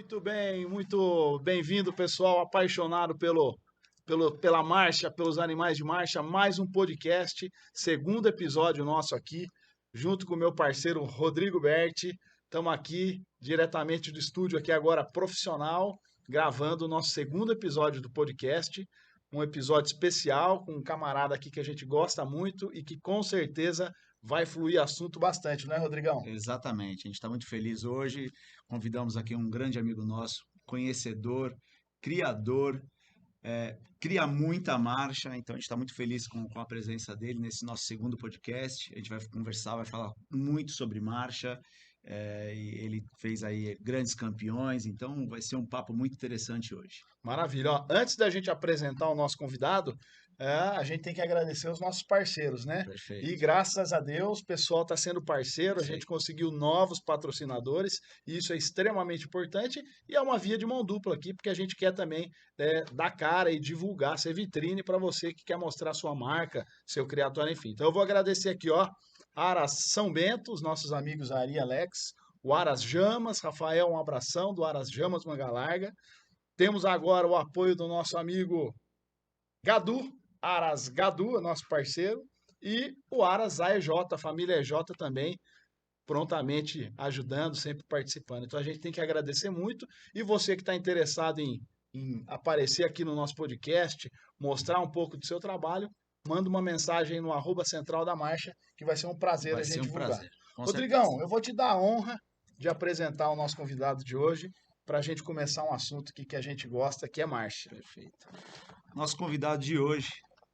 Muito bem, muito bem-vindo, pessoal apaixonado pela marcha, pelos animais de marcha. Mais um podcast, segundo episódio nosso aqui, junto com o meu parceiro Rodrigo Berti. Estamos aqui diretamente do estúdio, aqui agora profissional, gravando o nosso segundo episódio do podcast. Um episódio especial com um camarada aqui que a gente gosta muito e que com certeza vai fluir assunto bastante, não é, Rodrigão? Exatamente, a gente está muito feliz hoje. Convidamos aqui um grande amigo nosso, conhecedor, criador, cria muita marcha, então a gente está muito feliz com a presença dele nesse nosso segundo podcast. A gente vai conversar, vai falar muito sobre marcha, e ele fez aí grandes campeões, então vai ser um papo muito interessante hoje. Maravilha. Ó, antes da gente apresentar o nosso convidado, a gente tem que agradecer os nossos parceiros, né? Perfeito. E graças a Deus, o pessoal está sendo parceiro, a Sim. gente conseguiu novos patrocinadores, e isso é extremamente importante, e é uma via de mão dupla aqui, porque a gente quer também dar cara e divulgar, ser vitrine para você que quer mostrar sua marca, seu criatório, enfim. Então eu vou agradecer aqui, ó, Aras São Bento, os nossos amigos Ari e Alex, o Aras Jamas, Rafael, um abração do Aras Jamas Manga Larga. Temos agora o apoio do nosso amigo Gadu, Aras Gadu, nosso parceiro, e o Aras AEJ, a família EJ também, prontamente ajudando, sempre participando. Então a gente tem que agradecer muito. E você que está interessado em aparecer aqui no nosso podcast, mostrar um pouco do seu trabalho, manda uma mensagem no @Central da Marcha, que vai ser um prazer Vai a ser gente um divulgar. prazer, com Rodrigão, certeza. eu vou te dar a honra de apresentar o nosso convidado de hoje, para a gente começar um assunto que a gente gosta, que é marcha. Perfeito. Nosso convidado de hoje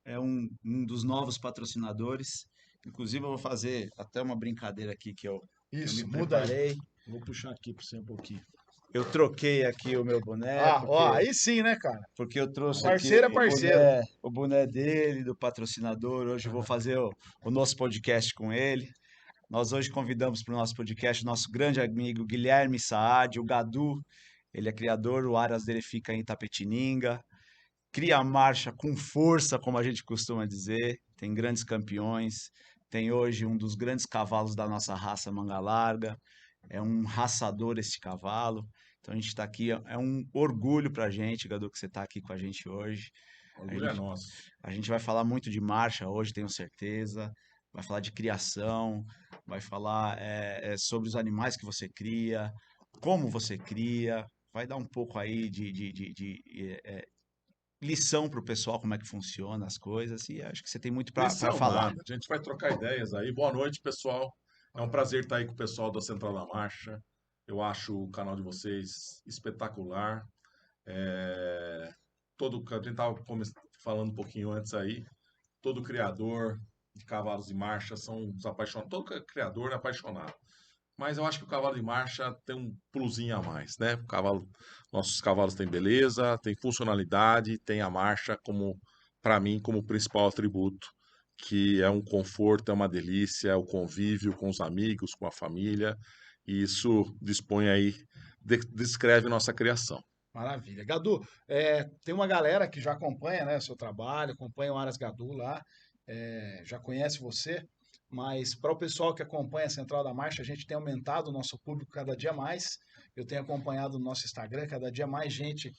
é um dos novos patrocinadores. Inclusive, eu vou fazer até uma brincadeira aqui que eu Isso, me muda aí. preparei. Vou puxar aqui para você um pouquinho. Eu troquei aqui o meu boné, Ó, aí sim, né, cara? porque eu trouxe aqui Parceiro é parceiro. o boné dele, do patrocinador. Hoje eu vou fazer o nosso podcast com ele. Nós hoje convidamos para o nosso podcast o nosso grande amigo Guilherme Saad, o Gadu. Ele é criador, o Aras dele fica em Itapetininga. Cria a marcha com força, como a gente costuma dizer. Tem grandes campeões. Tem hoje um dos grandes cavalos da nossa raça manga larga. É um raçador este cavalo. Então a gente está aqui, é um orgulho para a gente, Gadu, que você está aqui com a gente hoje. Orgulho é nosso. A gente vai falar muito de marcha hoje, tenho certeza. Vai falar de criação, vai falar sobre os animais que você cria, como você cria, vai dar um pouco aí de lição para o pessoal, como é que funciona as coisas, e acho que você tem muito para Lição falar. nada. A gente vai trocar ideias aí. Boa noite, pessoal. É um prazer estar aí com o pessoal da Central da Marcha. Eu acho o canal de vocês espetacular. A gente estava falando um pouquinho antes aí. Todo criador de cavalos de marcha são os apaixonados. Todo criador é apaixonado. Mas eu acho que o cavalo de marcha tem um plusinho a mais, né? Nossos cavalos têm beleza, têm funcionalidade, tem a marcha como, para mim, como principal atributo, que é um conforto, é uma delícia, é o convívio com os amigos, com a família, e isso dispõe aí, descreve nossa criação. Maravilha. Gadu, tem uma galera que já acompanha, né, o seu trabalho, acompanha o Aras Gadu lá, já conhece você, mas para o pessoal que acompanha a Central da Marcha, a gente tem aumentado o nosso público cada dia mais. Eu tenho acompanhado no nosso Instagram, cada dia mais gente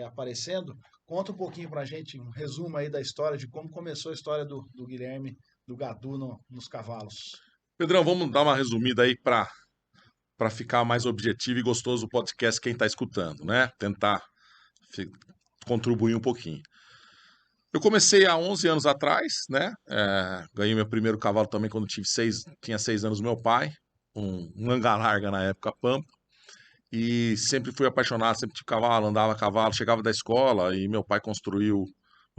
aparecendo. Conta um pouquinho para a gente, um resumo aí da história, de como começou a história do Guilherme, do Gadu nos cavalos. Pedrão, vamos dar uma resumida aí para ficar mais objetivo e gostoso o podcast quem está escutando, né? Tentar contribuir um pouquinho. Eu comecei há 11 anos atrás, né? Ganhei meu primeiro cavalo também quando tinha 6 anos, meu pai, um manga larga na época, Pampa. E sempre fui apaixonado, sempre tive cavalo, andava a cavalo, chegava da escola e meu pai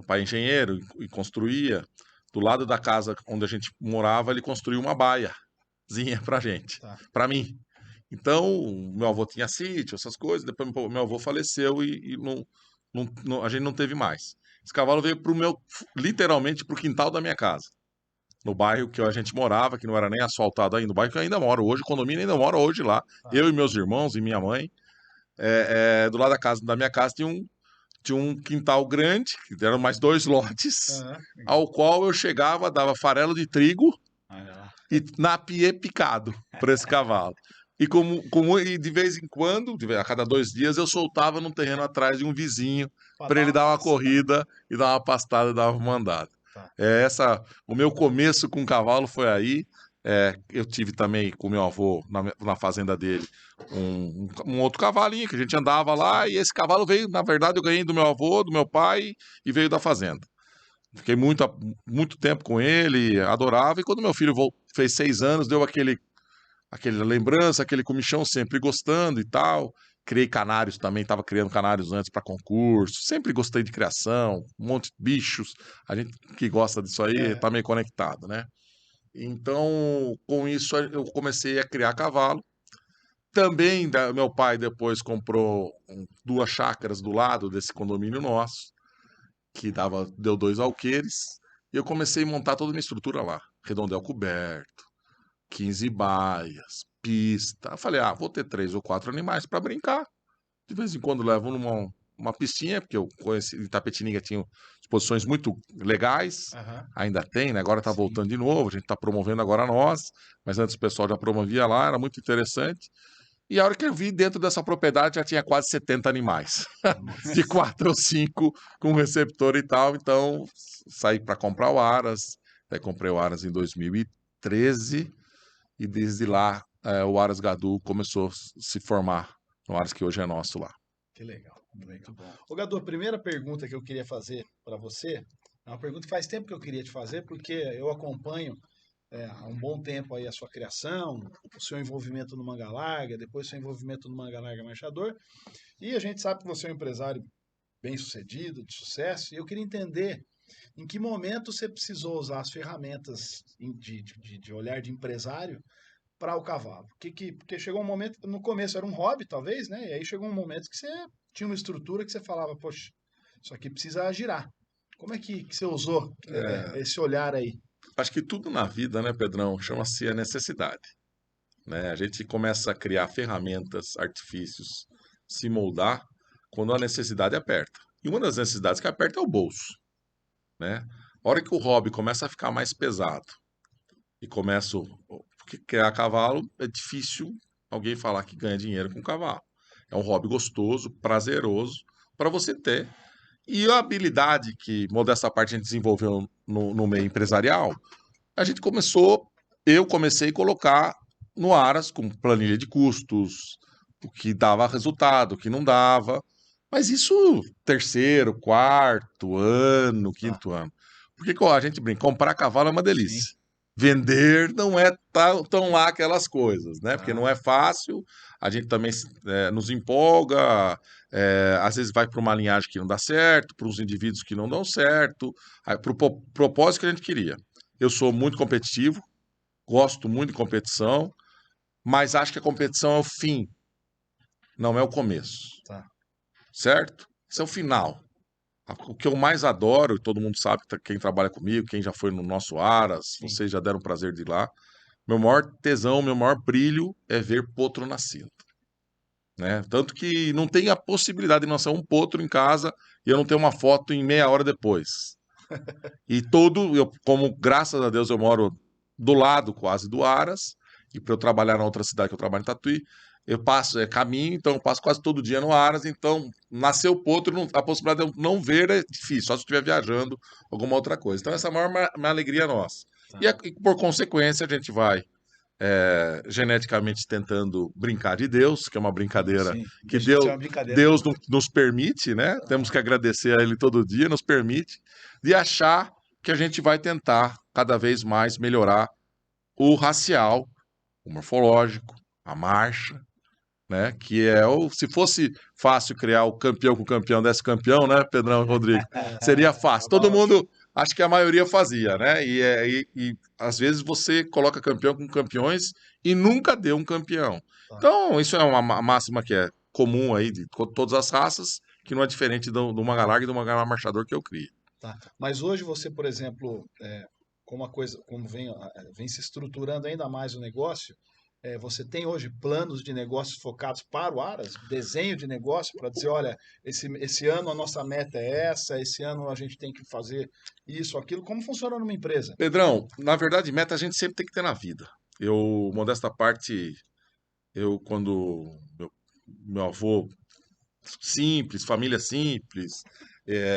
é engenheiro e construía. Do lado da casa onde a gente morava, ele construiu uma baiazinha pra gente, Tá. pra mim. Então, meu avô tinha sítio, essas coisas, depois meu avô faleceu e a gente não teve mais. Esse cavalo veio literalmente pro quintal da minha casa. No bairro que a gente morava, que não era nem asfaltado ainda, no bairro que eu ainda moro hoje, o condomínio ainda mora hoje lá. Eu e meus irmãos e minha mãe. Do lado da minha casa tinha um quintal grande, que eram mais 2 lotes, ao qual eu chegava, dava farelo de trigo e napiê picado para esse cavalo. E de vez em quando, a cada 2 dias, eu soltava num terreno atrás de um vizinho Pra para dar ele uma dar uma pastada. corrida e dar uma pastada, dar uma mandada. Tá. O meu começo com cavalo foi aí. Eu tive também com meu avô, na fazenda dele, um outro cavalinho que a gente andava lá, e esse cavalo veio, na verdade, eu ganhei do meu avô, do meu pai, e veio da fazenda. Fiquei muito tempo com ele, adorava, e quando meu filho fez 6 anos, deu aquele lembrança, aquele comichão, sempre gostando e tal. Criei canários também, estava criando canários antes para concurso. Sempre gostei de criação, um monte de bichos. A gente que gosta disso aí É. tá meio conectado, né? Então, com isso, eu comecei a criar cavalo. Também, meu pai depois comprou 2 chácaras do lado desse condomínio nosso, que deu 2 alqueires. E eu comecei a montar toda a minha estrutura lá. Redondel coberto, 15 baias, pista. Eu falei, vou ter 3 ou 4 animais para brincar. De vez em quando levo uma pistinha, porque eu conheci, em Itapetininga tinha exposições muito legais. Aham. Ainda tem, né? Agora está Sim. voltando de novo, a gente está promovendo agora nós, mas antes o pessoal já promovia lá, era muito interessante. E a hora que eu vi dentro dessa propriedade já tinha quase 70 animais, de 4 ou 5 com receptor e tal. Então saí para comprar o Aras, daí comprei o Aras em 2013 e desde lá o Aras Gadu começou a se formar no Aras que hoje é nosso lá. Que legal, que legal. Muito bom. Ô, Gadu, a primeira pergunta que eu queria fazer para você é uma pergunta que faz tempo que eu queria te fazer, porque eu acompanho há um bom tempo aí a sua criação, o seu envolvimento no Manga Larga, depois o seu envolvimento no Manga Larga Marchador, e a gente sabe que você é um empresário bem-sucedido, de sucesso, e eu queria entender em que momento você precisou usar as ferramentas de olhar de empresário para o cavalo. Porque chegou um momento, no começo era um hobby, talvez, né? E aí chegou um momento que você tinha uma estrutura que você falava, poxa, isso aqui precisa girar. Como é que você usou esse olhar aí? Acho que tudo na vida, né, Pedrão, chama-se a necessidade, né? A gente começa a criar ferramentas, artifícios, se moldar quando a necessidade aperta. E uma das necessidades que aperta é o bolso, né? A hora que o hobby começa a ficar mais pesado e porque criar cavalo é difícil alguém falar que ganha dinheiro com cavalo. É um hobby gostoso, prazeroso para você ter. E a habilidade que, modesta parte, a gente desenvolveu no meio empresarial, eu comecei a colocar no Aras com planilha de custos, o que dava resultado, o que não dava. Mas isso terceiro, quarto ano, Tá. quinto ano. Porque a gente brinca, comprar cavalo é uma Sim. delícia. Vender não é tão lá aquelas coisas, né? Porque Tá. não é fácil, a gente também nos empolga, às vezes vai para uma linhagem que não dá certo, para uns indivíduos que não dão certo, para o propósito que a gente queria. Eu sou muito competitivo, gosto muito de competição, mas acho que a competição é o fim, não é o começo, Tá. certo? Isso é o final. O que eu mais adoro, e todo mundo sabe, quem trabalha comigo, quem já foi no nosso Aras, Sim. vocês já deram o prazer de ir lá. Meu maior tesão, meu maior brilho é ver potro nascendo, né? Tanto que não tem a possibilidade de nascer um potro em casa e eu não ter uma foto em meia hora depois. E como graças a Deus eu moro do lado quase do Aras, e para eu trabalhar na outra cidade que eu trabalho em Tatuí, eu passo, caminho, então eu passo quase todo dia no Aras, então nascer o potro, a possibilidade de eu não ver é difícil, só se eu estiver viajando, alguma outra coisa. Então essa é a maior minha alegria nossa. Tá. E por consequência a gente vai geneticamente tentando brincar de Deus, que é uma brincadeira Sim. que Deixa de ser uma brincadeira. Deus nos permite, né? Temos que agradecer a Ele todo dia, nos permite, de achar que a gente vai tentar cada vez mais melhorar o racial, o morfológico, a marcha, né? Que se fosse fácil criar o campeão com o campeão desse campeão, né, Pedrão e Rodrigo? Seria fácil. Todo mundo, acho que a maioria fazia, né? E às vezes você coloca campeão com campeões e nunca deu um campeão. Tá. Então, isso é uma máxima que é comum aí de todas as raças, que não é diferente do Manga Larga e do Manga Larga Marchador que eu crio. Tá. Mas hoje você, por exemplo, como vem se estruturando ainda mais o negócio, você tem hoje planos de negócios focados para o Aras, desenho de negócio para dizer, olha, esse ano a nossa meta é essa, esse ano a gente tem que fazer isso, aquilo. Como funciona numa empresa? Pedrão, na verdade, meta a gente sempre tem que ter na vida. Modesta parte, quando meu avô simples, família simples,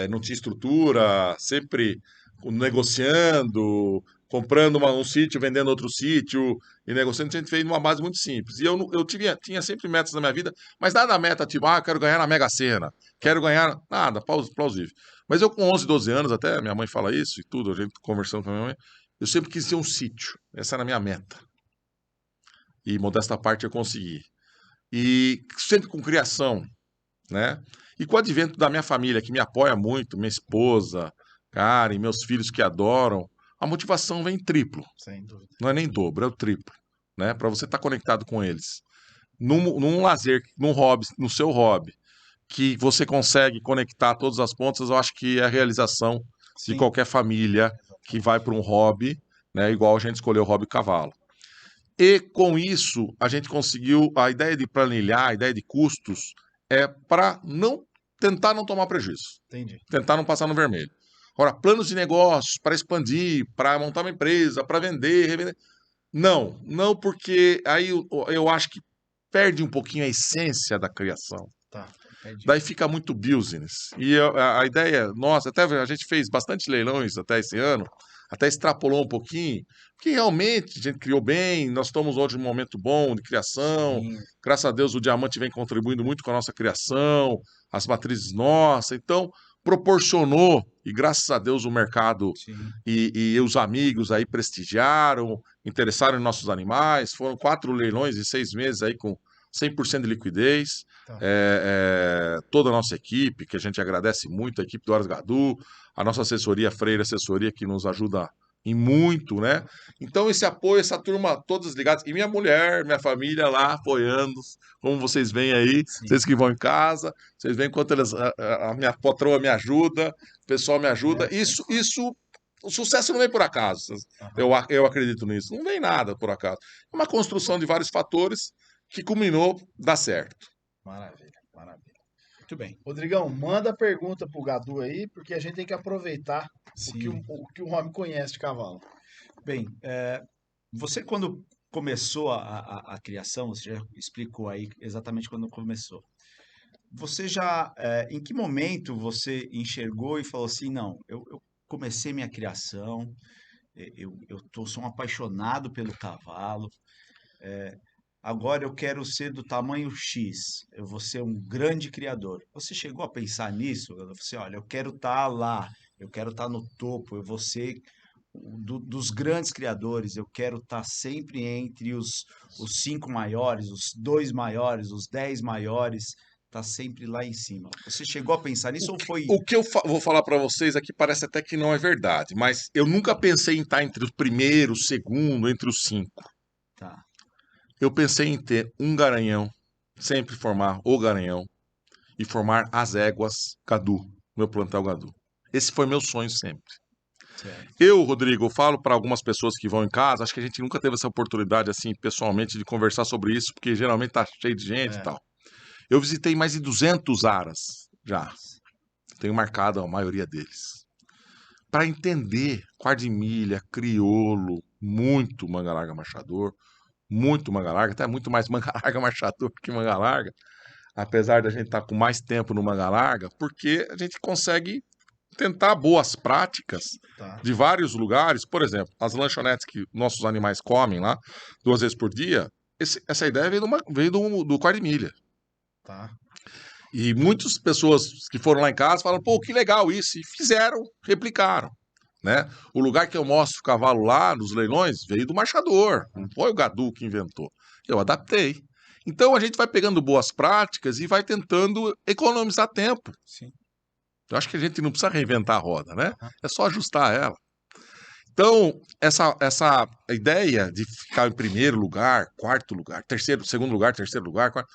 não tinha estrutura, sempre negociando, comprando um sítio, vendendo outro sítio e negociando, a gente fez numa base muito simples. E eu tinha sempre metas na minha vida, mas nada meta tipo, eu quero ganhar na Mega Sena, quero ganhar, nada, plausível. Mas eu com 11, 12 anos, até minha mãe fala isso e tudo, a gente conversando com a minha mãe, eu sempre quis ter um sítio, essa era a minha meta. E modesta parte eu consegui. E sempre com criação, né? E com o advento da minha família, que me apoia muito, minha esposa, Karen, meus filhos que adoram, a motivação vem triplo. Sem dúvida. Não é nem dobro, é o triplo, né? Para você estar conectado com eles. Num lazer, num hobby, no seu hobby, que você consegue conectar todas as pontas, eu acho que é a realização de qualquer família que vai para um hobby, né? Igual a gente escolheu o hobby cavalo. E com isso, a gente conseguiu a ideia de planilhar, a ideia de custos, para tentar não tomar prejuízo. Entendi. Tentar não passar no vermelho. Agora, planos de negócios para expandir, para montar uma empresa, para vender, revender. Não, porque aí eu acho que perde um pouquinho a essência da criação. Tá. Entendi. Daí fica muito business. E a ideia, nossa, até a gente fez bastante leilões até esse ano, até extrapolou um pouquinho, porque realmente a gente criou bem, nós estamos hoje num momento bom de criação, graças a Deus o Diamante vem contribuindo muito com a nossa criação, as matrizes nossas, então proporcionou, e graças a Deus o mercado e os amigos aí prestigiaram, interessaram em nossos animais, foram 4 leilões em 6 meses aí com 100% de liquidez, toda a nossa equipe, que a gente agradece muito, a equipe do Horas Gadu, a nossa assessoria, Freire Assessoria, que nos ajuda em muito, né? Então esse apoio, essa turma, todos ligados, e minha mulher, minha família lá apoiando, como vocês veem aí, vocês que vão em casa, vocês veem quanto a minha patroa me ajuda, o pessoal me ajuda, isso, o sucesso não vem por acaso, eu acredito nisso, não vem nada por acaso, é uma construção de vários fatores que culminou, dá certo. Maravilha. Muito bem. Rodrigão, manda a pergunta pro Gadu aí, porque a gente tem que aproveitar o que o homem conhece de cavalo. Bem, você quando começou a criação, você já explicou aí exatamente quando começou. Você já, em que momento você enxergou e falou assim, não, eu comecei minha criação, sou um apaixonado pelo cavalo, agora eu quero ser do tamanho X, eu vou ser um grande criador. Você chegou a pensar nisso? Você, olha, eu quero estar lá, eu quero estar no topo, eu vou ser dos grandes criadores, eu quero estar sempre entre os 5 maiores, os 2 maiores, os 10 maiores, tá sempre lá em cima. Você chegou a pensar nisso ou foi... O que eu vou falar para vocês aqui parece até que não é verdade, mas eu nunca pensei em estar entre o primeiro, o segundo, entre os 5. Tá. Eu pensei em ter um garanhão, sempre formar o garanhão e formar as éguas Gadu, meu plantel Gadu. Esse foi meu sonho sempre. Certo. Eu, Rodrigo, eu falo para algumas pessoas que vão em casa, acho que a gente nunca teve essa oportunidade assim, pessoalmente, de conversar sobre isso, porque geralmente tá cheio de gente e tal. Eu visitei mais de 200 aras já. Tenho marcado a maioria deles. Para entender quardimilha, crioulo, muito manga larga marchador, muito manga larga, até muito mais manga larga marchador que manga larga, apesar da gente estar com mais tempo no manga larga, porque a gente consegue tentar boas práticas de vários lugares. Por exemplo, as lanchonetes que nossos animais comem lá 2 vezes por dia, essa ideia veio do quardimilha. Tá. E muitas pessoas que foram lá em casa falam, pô, que legal isso, e fizeram, replicaram, né? O lugar que eu mostro o cavalo lá, nos leilões, veio do marchador, não foi o Gadu que inventou, eu adaptei. Então a gente vai pegando boas práticas e vai tentando economizar tempo. Sim. Eu acho que a gente não precisa reinventar a roda, né? É só ajustar ela. Então, essa ideia de ficar em primeiro lugar, quarto lugar, segundo lugar, terceiro lugar, quarto,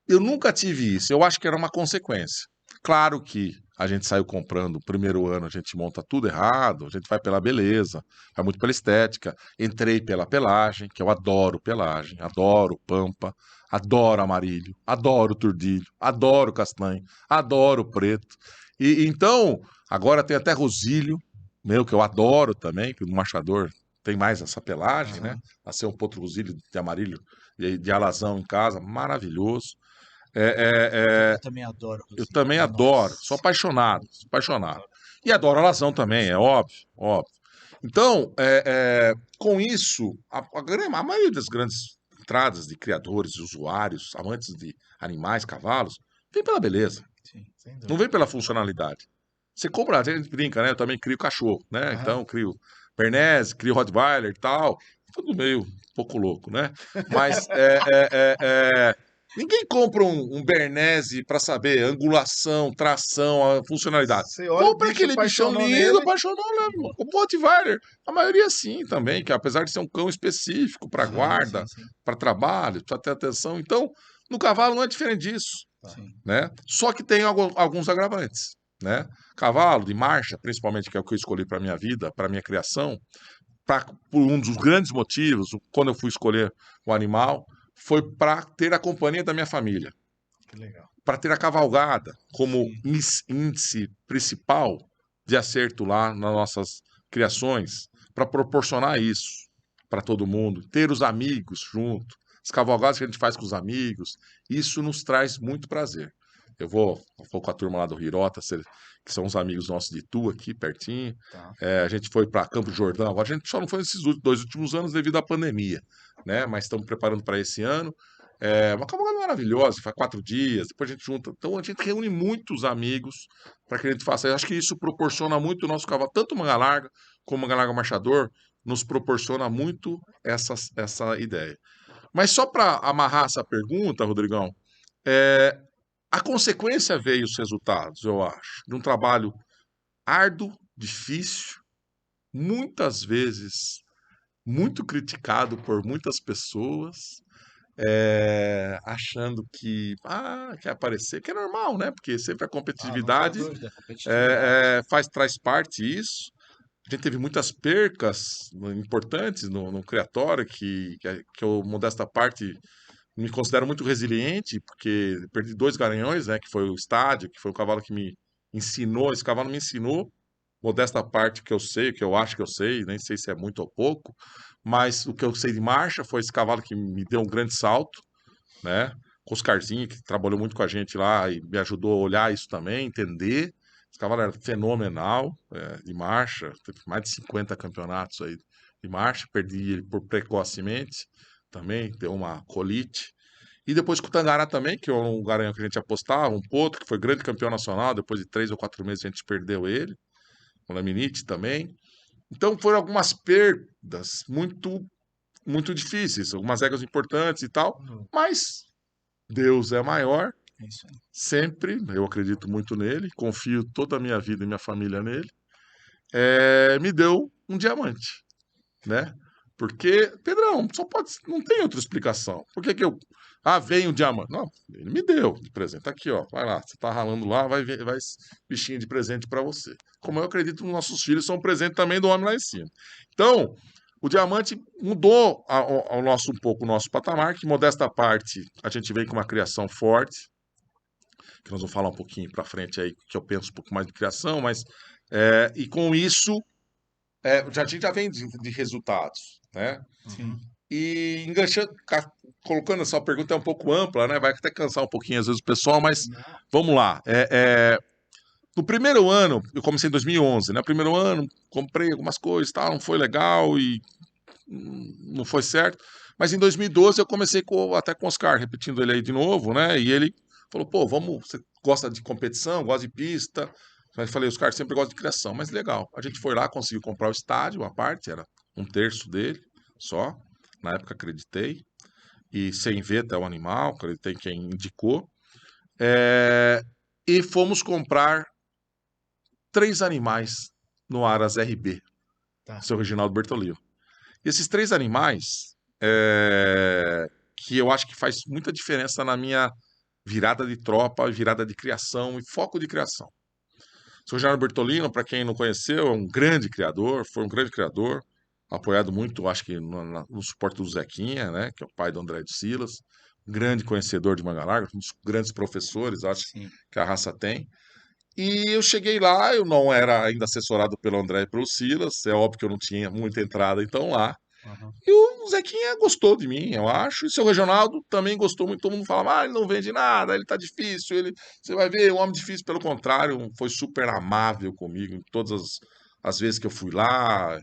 eu nunca tive isso, eu acho que era uma consequência. Claro que a gente saiu comprando, o primeiro ano a gente monta tudo errado, a gente vai pela beleza, vai muito pela estética. Entrei pela pelagem, que eu adoro pelagem, adoro pampa, adoro amarilho, adoro turdilho, adoro castanho, adoro preto. E então, agora tem até rosilho, meu, que eu adoro também, que o marchador tem mais essa pelagem, né? A ser um potro rosilho de amarilho de alazão em casa, maravilhoso. Eu também adoro Eu cozinhar. também adoro, Nossa. sou apaixonado, sou apaixonado. E adoro alazão também, é óbvio, óbvio. Então, com isso, a maioria das grandes entradas de criadores, usuários, amantes de animais, cavalos, vem pela beleza, Sim. Sem não dúvida. vem pela funcionalidade. Você compra, a gente brinca, né? Eu também crio cachorro, né? Aham. Então, crio Bernese, crio Rottweiler e tal. Tudo meio um pouco louco, né? Mas ninguém compra um Bernese para saber angulação, tração, a funcionalidade. Você olha o Compra bicho, aquele bichão apaixonou lindo, nele. apaixonou, né? O Rottweiler, a maioria sim também, que apesar de ser um cão específico para Sim, guarda, sim. para trabalho, precisa ter atenção. Então, no cavalo não é diferente disso, Sim. né? Só que tem alguns agravantes, né? Cavalo de marcha, principalmente, que é o que eu escolhi para minha vida, para minha criação, por um dos grandes motivos, quando eu fui escolher o animal, foi para ter a companhia da minha família, Que legal. para ter a cavalgada como Sim. índice principal de acerto lá nas nossas criações, para proporcionar isso para todo mundo, ter os amigos junto, as cavalgadas que a gente faz com os amigos, isso nos traz muito prazer. Eu vou com a turma lá do Hirota, que são os amigos nossos de Tu aqui, pertinho. Tá. A gente foi para Campo Jordão, agora a gente só não foi nesses 2 últimos anos devido à pandemia, né? Mas estamos preparando para esse ano. Uma cavalgada maravilhosa, faz 4 dias, depois a gente junta. Então a gente reúne muitos amigos para que a gente faça. Eu acho que isso proporciona muito o nosso cavalo, tanto manga larga como manga larga marchador, nos proporciona muito essa ideia. Mas só para amarrar essa pergunta, Rodrigão, a consequência veio os resultados, eu acho, de um trabalho árduo, difícil, muitas vezes muito criticado por muitas pessoas, achando que quer aparecer, que é normal, né? Porque sempre a Não tem competitividade dúvida, competitividade. traz parte isso. A gente teve muitas percas importantes no criatório, que eu, modesta parte, me considero muito resiliente, porque perdi 2 garanhões, né? Que foi o estádio, que foi o cavalo que me ensinou. Esse cavalo me ensinou, modesta parte que eu sei, que eu acho que eu sei, nem sei se é muito ou pouco, mas o que eu sei de marcha foi esse cavalo que me deu um grande salto, né? Oscarzinho, que trabalhou muito com a gente lá e me ajudou a olhar isso também, entender. Esse cavalo era fenomenal, de marcha, teve mais de 50 campeonatos aí de marcha, perdi ele por precocemente, também deu uma colite. E depois com o Tangará também, que é um garanhão que a gente apostava, um potro, que foi grande campeão nacional, depois de 3 ou 4 meses a gente perdeu ele, o Laminite também. Então foram algumas perdas muito difíceis, algumas regras importantes e tal, mas Deus é maior, É isso aí. sempre, eu acredito muito nele, confio toda a minha vida e minha família nele, me deu um diamante, né? Porque, Pedrão, não tem outra explicação. Por que eu... veio um diamante. Não, ele me deu de presente. Tá aqui, ó, vai lá, você tá ralando lá, vai bichinho de presente para você. Como eu acredito que nossos filhos são um presente também do homem lá em cima. Então, o diamante mudou um pouco o nosso patamar, que modesta parte, a gente veio com uma criação forte, que nós vamos falar um pouquinho para frente aí, que eu penso um pouco mais de criação, mas e com isso a gente já vem de resultados, né? Sim. E enganchando, colocando essa pergunta é um pouco ampla, né? Vai até cansar um pouquinho às vezes o pessoal, mas vamos lá. No primeiro ano, eu comecei em 2011, né? No primeiro ano, comprei algumas coisas, tal, não foi legal e não foi certo. Mas em 2012 eu comecei até com o Oscar, repetindo ele aí de novo, né? E ele falou, pô, você gosta de competição, gosta de pista? Mas eu falei, Oscar sempre gosta de criação, mas legal. A gente foi lá, conseguiu comprar o estádio, uma parte, era 1/3 dele só. Na época acreditei. E sem ver até o animal, acreditei quem indicou. E fomos comprar 3 animais no Aras RB, Tá. seu Reginaldo Bertolino. E esses 3 animais, que eu acho que faz muita diferença na minha virada de tropa, virada de criação e foco de criação. O seu Reginaldo Bertolino, para quem não conheceu, é um grande criador, foi um grande criador, apoiado muito, acho que no suporte do Zequinha, né, que é o pai do André de Silas, grande conhecedor de manga larga, um dos grandes professores, acho Sim. que a raça tem. E eu cheguei lá, eu não era ainda assessorado pelo André e pelo Silas, é óbvio que eu não tinha muita entrada então lá. Aham. E o Zequinha gostou de mim, eu acho. E o seu Reginaldo também gostou muito. Todo mundo falava, ele não vende nada, ele tá difícil. Você vai ver, o homem difícil, pelo contrário, foi super amável comigo em todas as vezes que eu fui lá.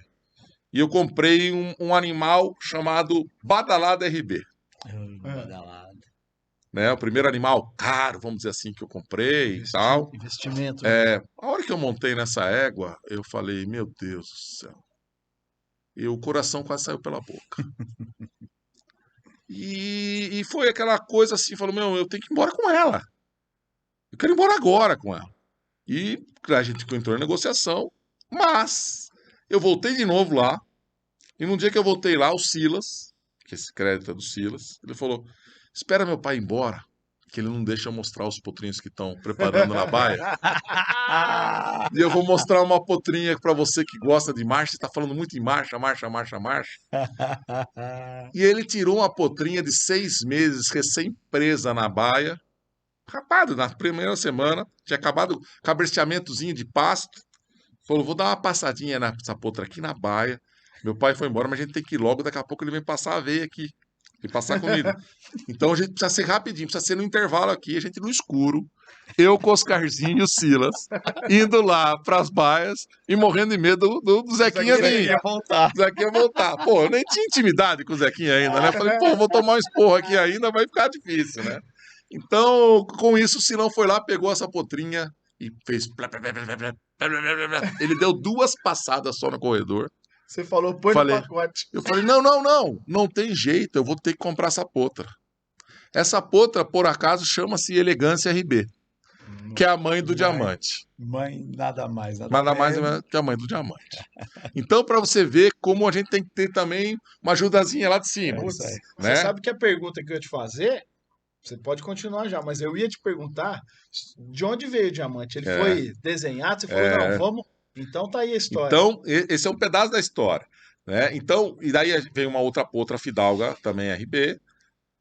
E eu comprei um animal chamado Badalado RB. Badalado. Né? O primeiro animal caro, vamos dizer assim, que eu comprei e tal. Investimento, né? A hora que eu montei nessa égua, eu falei, meu Deus do céu. E o coração quase saiu pela boca. E foi aquela coisa assim, falou, meu, eu tenho que ir embora com ela. Eu quero ir embora agora com ela. E a gente entrou em negociação, mas eu voltei de novo lá, e num dia que eu voltei lá, o Silas, que esse crédito é do Silas, ele falou, espera meu pai ir embora, que ele não deixa eu mostrar os potrinhos que estão preparando na baia. E eu vou mostrar uma potrinha para você que gosta de marcha, está falando muito em marcha, marcha, marcha, marcha. E ele tirou uma potrinha de 6 meses, recém-presa na baia, rapado, na primeira semana, tinha acabado o cabresteamentozinho de pasto, falou, vou dar uma passadinha nessa potra aqui na baia. Meu pai foi embora, mas a gente tem que ir logo, daqui a pouco ele vem passar a veia aqui, e passar comida. Então a gente precisa ser rapidinho, precisa ser no intervalo aqui, a gente no escuro, eu com o Oscarzinho e o Silas, indo lá pras baias e morrendo de medo do Zequinha vir. Ia voltar. O Zequinha voltar. Pô, eu nem tinha intimidade com o Zequinha ainda, né? Falei, pô, vou tomar um esporro aqui ainda, vai ficar difícil, né? Então, com isso, o Silão foi lá, pegou essa potrinha e fez. Ele deu 2 passadas só no corredor. Você falou, põe Falei. no pacote. Eu falei, não tem jeito, eu vou ter que comprar essa potra. Essa potra, por acaso, chama-se Elegância RB, que é a mãe do diamante. Mãe, nada mais, Nada mais que a mãe do diamante. Então, para você ver como a gente tem que ter também uma ajudazinha lá de cima. É isso aí. Você Né? sabe que a pergunta que eu ia te fazer, você pode continuar já, mas eu ia te perguntar de onde veio o diamante. Ele foi desenhado? Você falou, não, vamos. Então tá aí a história. Então, esse é um pedaço da história. Né? Então, e daí veio uma outra fidalga, também RB,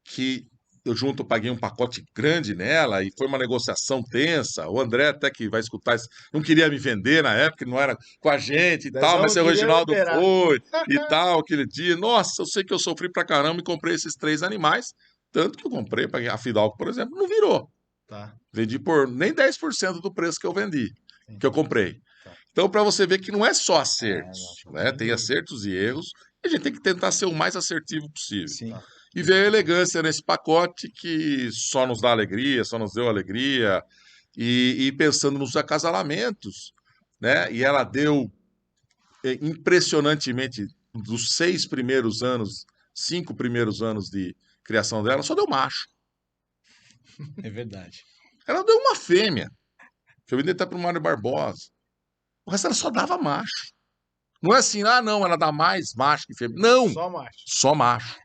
que eu paguei um pacote grande nela e foi uma negociação tensa. O André, até que vai escutar isso, não queria me vender na época, não era com a gente e tal, mas o Reginaldo foi e tal, aquele dia. Nossa, eu sei que eu sofri pra caramba e comprei esses 3 animais. Tanto que eu comprei, paguei a Fidalgo, por exemplo, não virou. Tá. Vendi por nem 10% do preço que eu vendi, que eu comprei. Então, para você ver que não é só acertos, né? Tem acertos e erros, e a gente tem que tentar ser o mais assertivo possível. Sim. E veio a elegância nesse pacote que só nos dá alegria, só nos deu alegria, e pensando nos acasalamentos, né? E ela deu impressionantemente dos 6 primeiros anos, 5 primeiros anos de criação dela, só deu macho. É verdade. Ela deu uma fêmea, que eu vendi até para o Mário Barbosa. O resto ela só dava macho. Não é assim, não, ela dá mais macho que fêmea. Não, Só macho. só macho.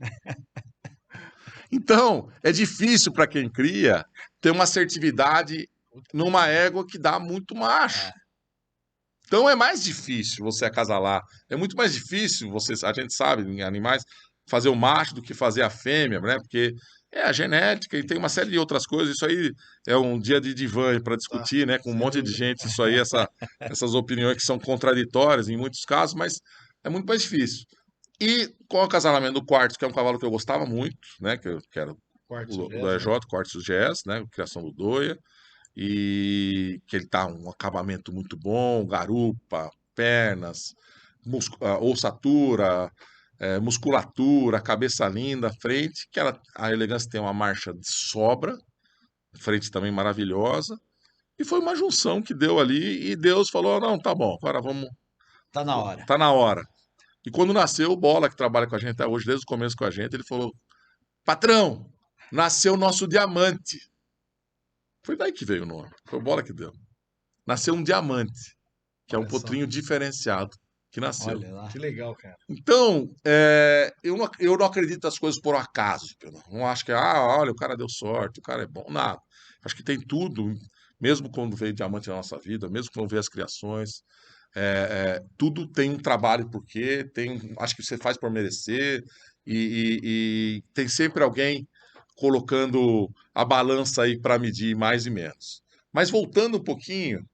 Então, é difícil para quem cria ter uma assertividade numa égua que dá muito macho. Então é mais difícil você acasalar. É muito mais difícil a gente sabe, em animais, fazer o macho do que fazer a fêmea, né? Porque é a genética e tem uma série de outras coisas. Isso aí é um dia de divã para discutir, né? Com um monte de gente, isso aí, essas opiniões que são contraditórias em muitos casos, mas é muito mais difícil. E com o acasalamento do Quartzo, que é um cavalo que eu gostava muito, né? Que era o do EJ, Quartzo GS, né? Criação do Doia. E que ele tá um acabamento muito bom, garupa, pernas, ossatura, musculatura, cabeça linda, frente, que a elegância tem uma marcha de sobra, frente também maravilhosa, e foi uma junção que deu ali, e Deus falou, não, tá bom, agora vamos... Tá na hora. Tá na hora. E quando nasceu o Bola, que trabalha com a gente até hoje, desde o começo com a gente, ele falou, patrão, nasceu o nosso diamante. Foi daí que veio o nome. Foi o Bola que deu. Nasceu um diamante, que é um potrinho diferenciado que nasceu. Olha lá. Que legal, cara. Então, eu não acredito nas coisas por acaso. Eu não acho que, olha, o cara deu sorte, o cara é bom. Nada. Acho que tem tudo, mesmo quando veio diamante na nossa vida, mesmo quando veio as criações, tudo tem um trabalho porque acho que você faz por merecer e tem sempre alguém colocando a balança aí para medir mais e menos. Mas voltando um pouquinho,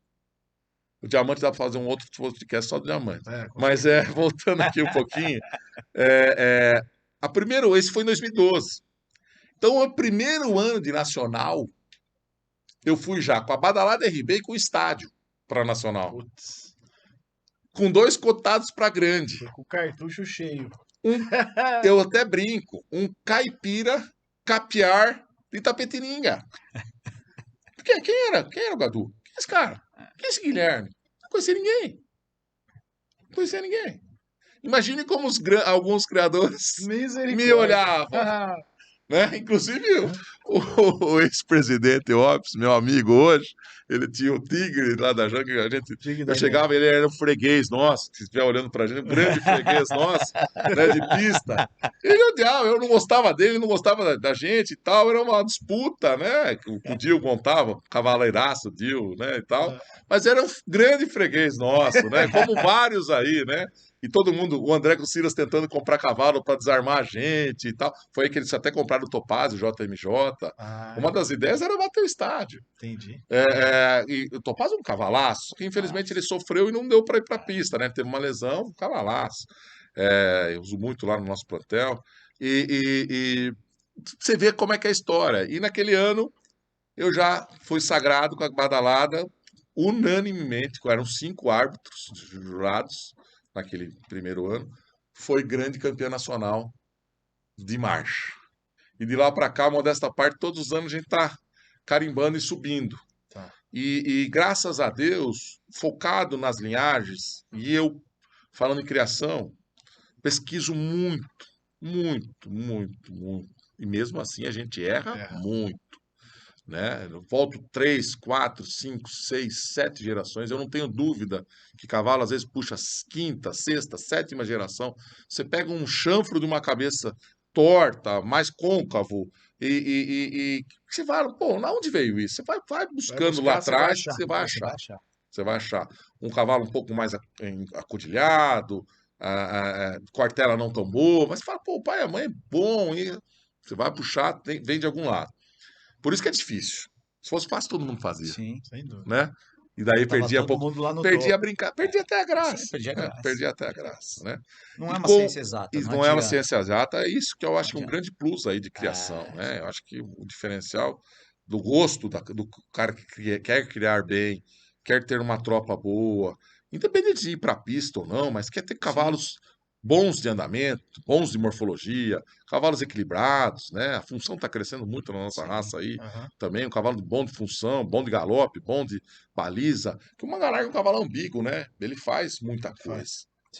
O diamante dá para fazer um outro podcast só do diamante. Com Mas voltando aqui um pouquinho, esse foi em 2012. Então, o primeiro ano de Nacional, eu fui já com a Badalada RB e com o estádio para Nacional. Putz, Com 2 cotados para grande. foi com o cartucho cheio. Eu até brinco, um caipira capiar de Itapetininga. Quem era o Gadu? Quem é esse cara? Quem é esse Guilherme? Não conhecia ninguém. Não conhecia ninguém. Imagine como alguns criadores me olhavam. Né? Inclusive, o ex-presidente Opes, meu amigo hoje, ele tinha o Tigre lá da Janga, eu chegava, ele era um freguês nosso, se estiver olhando pra gente, um grande freguês nosso, né, de pista. Ele odiava, eu não gostava dele, ele não gostava da gente e tal, era uma disputa, né? O Dil montava, cavaleiraço, Dil, né, e tal, mas era um grande freguês nosso, né? Como vários aí, né? E todo mundo, o André com o Silas tentando comprar cavalo para desarmar a gente e tal. Foi aí que eles até compraram o Topazio, o JMJ. Uma das ideias era bater o estádio. Entendi. E o Topazio é um cavalaço, que infelizmente ele sofreu e não deu para ir para a pista, né? Teve uma lesão, um cavalaço. Eu uso muito lá no nosso plantel. E você vê como é que é a história. E naquele ano, eu já fui sagrado com a badalada, unanimemente, eram 5 árbitros jurados naquele primeiro ano, foi grande campeã nacional de marcha. E de lá para cá, modesta parte, todos os anos a gente tá carimbando e subindo. Tá. E graças a Deus, focado nas linhagens, e eu, falando em criação, pesquiso muito, muito, muito, muito. E mesmo assim a gente erra muito. Né? Eu volto 3, 4, 5, 6, 7 gerações. Eu não tenho dúvida que cavalo às vezes puxa quinta, sexta, sétima geração. Você pega um chanfro de uma cabeça torta, mais côncavo, e você vai, pô, na onde veio isso? Você vai buscando lá atrás, você vai achar. Você vai achar um cavalo um pouco mais acudilhado, quartela não tão boa, mas você fala, pô, o pai e a mãe é bom, e você vai puxar, vem de algum lado. Por isso que é difícil. Se fosse fácil, todo mundo fazia. Sim, sem dúvida. Né? E daí perdia um pouco. Perdia a brincar, perdia até a graça. Sim, perdia a graça. Perdia até a graça, né? Não é uma ciência exata. Não é uma ciência exata. É isso que eu acho que é um grande plus aí de criação. Né? Eu acho que o diferencial do gosto do cara que quer criar bem, quer ter uma tropa boa, independente de ir para a pista ou não, mas quer ter cavalos bons de andamento, bons de morfologia, cavalos equilibrados, né? A função está crescendo muito na nossa raça aí também, um cavalo bom de função, bom de galope, bom de baliza, que o Mangalarga é um cavalo ambíguo, né? Ele faz muita coisa,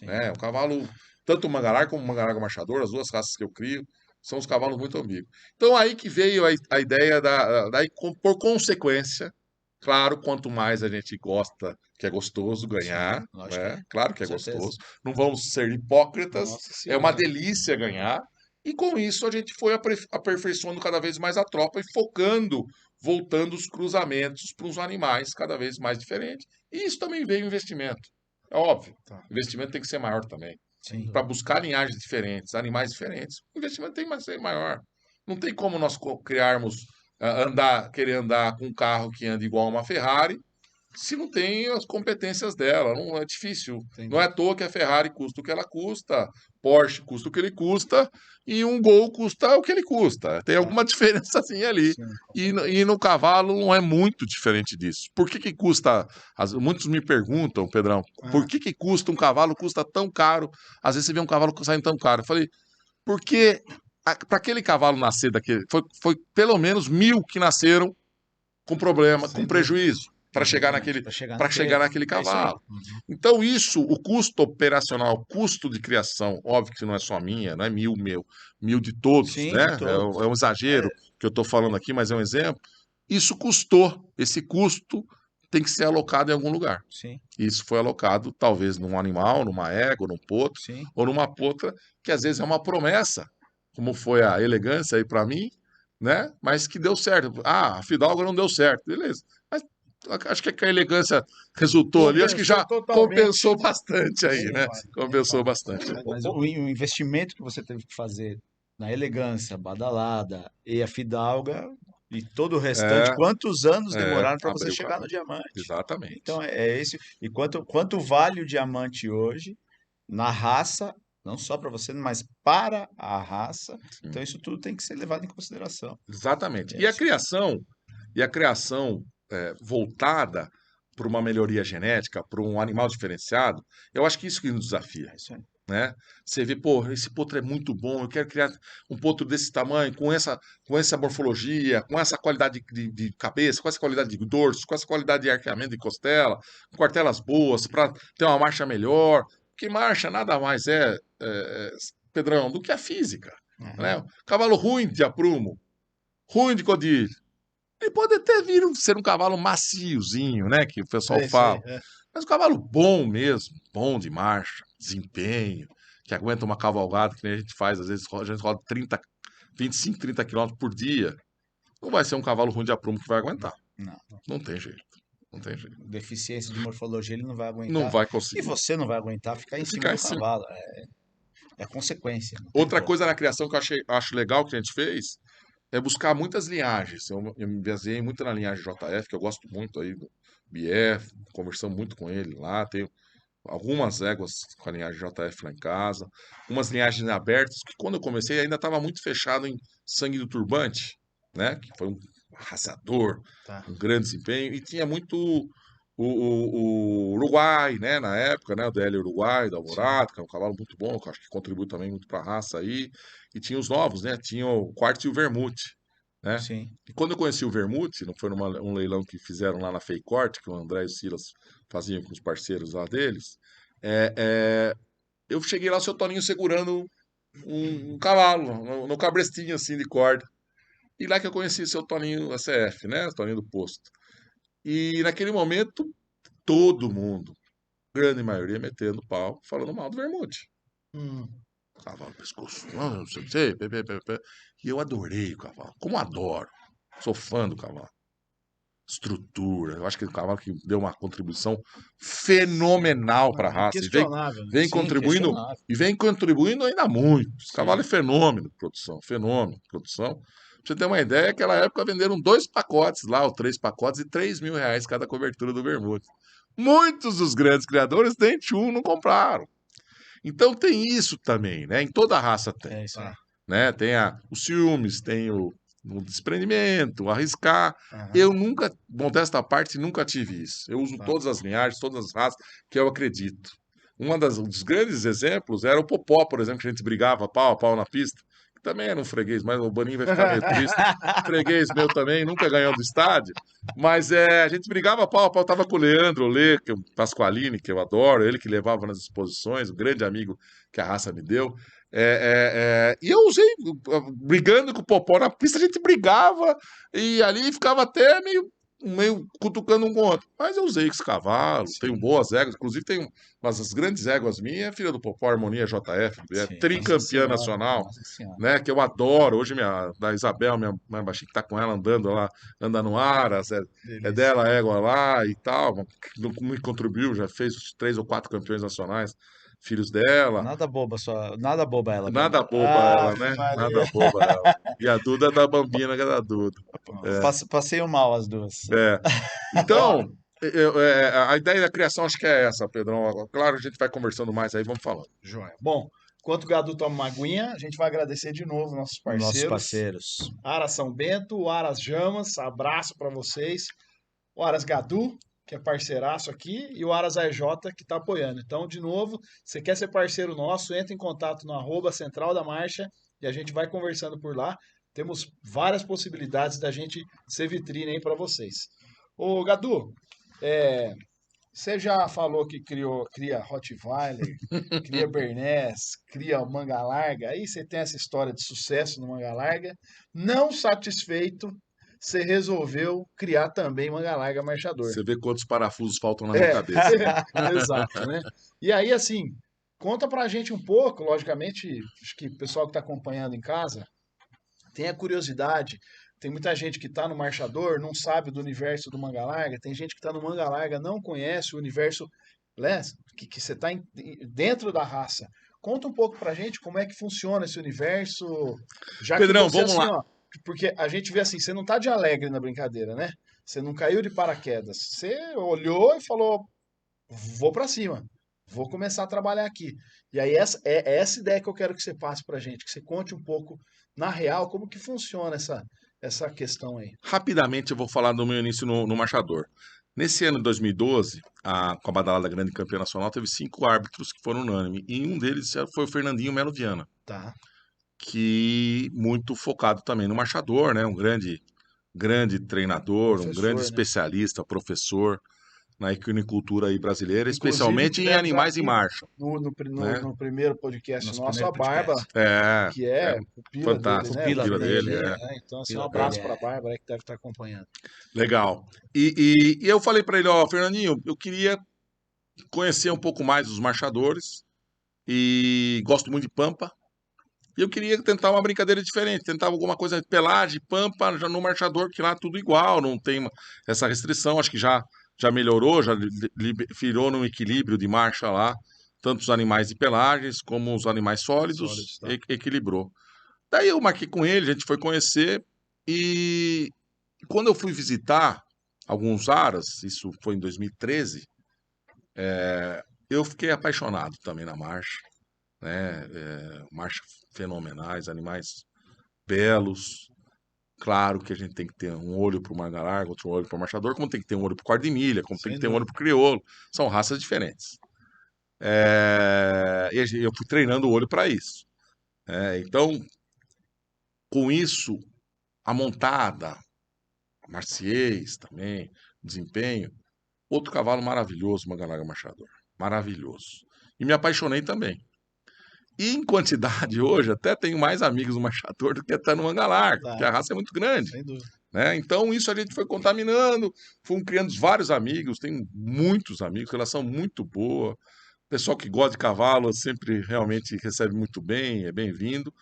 né? O cavalo, tanto o Mangalarga como o Mangalarga Marchador, as duas raças que eu crio, são os cavalos muito ambíguos. Então aí que veio a ideia daí por consequência, claro, quanto mais a gente gosta, que é gostoso ganhar, né? Claro que é gostoso. Não vamos ser hipócritas, é uma delícia ganhar. E com isso a gente foi aperfeiçoando cada vez mais a tropa e focando, voltando os cruzamentos para os animais cada vez mais diferentes. E isso também veio o investimento. É óbvio, o investimento tem que ser maior também. Para buscar linhagens diferentes, animais diferentes, o investimento tem que ser maior. Não tem como nós criarmos querer andar com um carro que anda igual a uma Ferrari, se não tem as competências dela. Não é difícil. Entendi. Não é à toa que a Ferrari custa o que ela custa, Porsche custa o que ele custa, e um Gol custa o que ele custa. Tem alguma diferença assim ali. E no cavalo não é muito diferente disso. Por que custa? Muitos me perguntam, Pedrão, por que custa um cavalo custa tão caro? Às vezes você vê um cavalo saindo tão caro. Eu falei, porque para aquele cavalo nascer daquele, foi pelo menos 1000 que nasceram com problema, com prejuízo, para chegar naquele cavalo. Então isso, o custo operacional, o custo de criação, óbvio que não é só minha, não é 1000 meu, 1000 de todos, né? De todos. É um exagero que eu estou falando aqui, mas é um exemplo. Isso custou, esse custo tem que ser alocado em algum lugar. Isso foi alocado talvez num animal, numa égua, num potro, ou numa potra, que às vezes é uma promessa, como foi a elegância aí para mim, né? Mas que deu certo. A Fidalga não deu certo, beleza. Mas acho que a elegância resultou ali, acho que já compensou bastante aí, né? Compensou bastante. Mas o investimento que você teve que fazer na elegância, badalada e a Fidalga E todo o restante, quantos anos demoraram para você abrir o chegar no caminho. diamante? Exatamente. Então é esse. E quanto vale o diamante hoje na raça, não só para você, mas para a raça. Sim. Então isso tudo tem que ser levado em consideração. Exatamente. É E a isso. criação voltada para uma melhoria genética, para um animal diferenciado, eu acho que isso que nos desafia. É isso aí. Né? Você vê, pô, esse potro é muito bom, eu quero criar um potro desse tamanho, com essa morfologia, com essa qualidade de cabeça, com essa qualidade de dorso, com essa qualidade de arqueamento de costela, com cortelas boas, para ter uma marcha melhor. Porque marcha nada mais Pedrão, do que a física. Né? Cavalo ruim de aprumo, ruim de codilha. Ele pode até ser um cavalo maciozinho, né? Que o pessoal fala. Mas um cavalo bom mesmo, bom de marcha, desempenho, que aguenta uma cavalgada, que nem a gente faz, às vezes a gente roda 25, 30 quilômetros por dia. Não vai ser um cavalo ruim de aprumo que vai aguentar. Não. Não tem jeito. Não tem jeito. Deficiência de morfologia ele não vai Não aguentar. vai E conseguir. você não vai aguentar ficar em cima do cavalo. É consequência. Não tem Outra como. coisa na criação que eu acho legal que a gente fez é buscar muitas linhagens. Eu me baseei muito na linhagem JF, que eu gosto muito aí do BF, conversamos muito com ele lá. Tenho algumas éguas com a linhagem JF lá em casa, umas linhagens abertas, que quando eu comecei ainda estava muito fechado em Sangue do Turbante, né? Que foi um arrasador, Tá. um grande desempenho, e tinha muito o Uruguai, né? Na época, né? O DL Uruguai, da Alvorada, que é um cavalo muito bom, que eu acho que contribui também muito para a raça aí. E tinha os novos, né? Tinha o Quartz e o Vermute, né? Sim. E quando eu conheci o Vermute, não foi um leilão que fizeram lá na Feicorte, que o André e o Silas faziam com os parceiros lá deles, eu cheguei lá, o seu Toninho segurando um cavalo, no cabrestinho assim de corda. E lá que eu conheci o seu Toninho ACF, né? O Toninho do Posto. E naquele momento, todo mundo, grande maioria, metendo pau, falando mal do Vermute. Cavalo pescoço, não sei o que, e eu adorei o cavalo, como adoro. Sou fã do cavalo. Estrutura, eu acho que é um cavalo que deu uma contribuição fenomenal para a raça. E Inquestionável, né? vem Sim, contribuindo, questionável. e vem contribuindo ainda muito. Esse cavalo é Sim. fenômeno de produção, fenômeno de produção. Pra você ter uma ideia, naquela época venderam 2 pacotes lá, ou 3 pacotes, e R$ 3.000 cada cobertura do Vermute. Muitos dos grandes criadores, dente um, não compraram. Então tem isso também, né? Em toda a raça tem. É isso aí. Né? Tem os ciúmes, tem o desprendimento, o arriscar. Aham. Eu nunca, modesta parte, nunca tive isso. Eu uso Tá. todas as linhagens, todas as raças que eu acredito. Dos grandes exemplos era o Popó, por exemplo, que a gente brigava pau a pau na pista. Que também era um freguês, mas o Boninho vai ficar meio triste. Freguês meu também, nunca ganhou do estádio. Mas a gente brigava pau a pau. Tava com o Leandro Lê, que é o Pasqualini, que eu adoro, ele que levava nas exposições, um grande amigo que a raça me deu. E eu usei, brigando com o Popó na pista, a gente brigava e ali ficava até meio cutucando um com o outro. Mas eu usei esse cavalo, tenho boas éguas, inclusive tem umas das grandes éguas minhas, filha do Popó, Harmonia JF, Sim. tricampeã nacional, Nossa Senhora. né, que eu adoro. Hoje da Isabel, minha baixinha que tá com ela andando lá, anda no Aras, é dela a égua lá e tal, me contribuiu, já fez 3 ou 4 campeões nacionais, filhos dela. Nada boba ela, Nada Pedro. boba ela, né? Maria. Nada boba ela. E a Duda é da Bambina, que é da Duda. Passei mal as duas. É. Então, a ideia da criação acho que é essa, Pedrão. Claro, a gente vai conversando mais aí, vamos falando. Joia. Bom, enquanto o Gadu toma uma aguinha, a gente vai agradecer de novo nossos Nossos parceiros. parceiros. Aras São Bento, o Aras Jamas, abraço para vocês. O Aras Gadu, que é parceiraço aqui, e o Aras AJ, que está apoiando. Então, de novo, você quer ser parceiro nosso, entra em contato no @Central da Marcha e a gente vai conversando por lá. Temos várias possibilidades da gente ser vitrine aí para vocês. Ô, Gadu, você já falou que cria Rottweiler, cria Bernese, cria Manga Larga. Aí você tem essa história de sucesso no Manga Larga. Não satisfeito, você resolveu criar também Manga Larga Marchador. Você vê quantos parafusos faltam na minha cabeça. Exato, né? E aí, assim, conta pra gente um pouco, logicamente, acho que o pessoal que está acompanhando em casa tem a curiosidade. Tem muita gente que está no marchador, não sabe do universo do Manga Larga. Tem gente que está no Manga Larga, não conhece o universo, né, que você está dentro da raça. Conta um pouco pra gente como é que funciona esse universo. Já Pedrão, que você, vamos assim, lá. ó, Porque a gente vê assim, você não tá de alegre na brincadeira, né? Você não caiu de paraquedas. Você olhou e falou, vou pra cima. Vou começar a trabalhar aqui. E aí é essa ideia que eu quero que você passe pra gente, que você conte um pouco, na real, como que funciona essa questão aí. Rapidamente eu vou falar do meu início no marchador. Nesse ano de 2012, com a Badalada Grande Campeã Nacional, teve 5 árbitros que foram unânimes. E um deles foi o Fernandinho Melo Viana, Tá. que muito focado também no marchador, né? Um grande treinador, um grande Professor, né? especialista, professor na equinicultura aí brasileira, Inclusive, especialmente em tivemos animais em aqui marcha, no né? primeiro podcast Nosso nosso, primeiro a Bárbara, podcast. É, que é é pupila dele, fantástico, né? Pupila pupila dele, dele, é. Né? Então, assim, um Pupila abraço dele para a Bárbara que deve estar acompanhando. Legal. E eu falei para ele, ó, Fernandinho, eu queria conhecer um pouco mais os marchadores e gosto muito de pampa. E eu queria tentar uma brincadeira diferente, tentar alguma coisa de pelagem, pampa, já no marchador, que lá é tudo igual, não tem essa restrição, acho que já melhorou, já virou num equilíbrio de marcha lá, tanto os animais de pelagens como os animais sólidos, Sólidos, tá? equilibrou. Daí eu marquei com ele, a gente foi conhecer, e quando eu fui visitar alguns aras, isso foi em 2013, eu fiquei apaixonado também na marcha, né? Marcha fenomenais, animais belos. Claro que a gente tem que ter um olho para o manga larga, outro olho para o marchador, como tem que ter um olho para o quarto de milha, como tem Sem que ter um olho dúvida. para o crioulo. São raças diferentes. E eu fui treinando o olho para isso. Então, com isso, a montada, a Marciês também, desempenho. Outro cavalo maravilhoso, manga larga marchador. Maravilhoso. E me apaixonei também. E em quantidade hoje, até tenho mais amigos no marchador do que até no manga larga, porque Tá, a raça é muito grande. sem dúvida. Né? Então, isso a gente foi contaminando, fomos criando vários amigos, tenho muitos amigos, relação muito boa. Pessoal que gosta de cavalo sempre realmente recebe muito bem, é bem-vindo.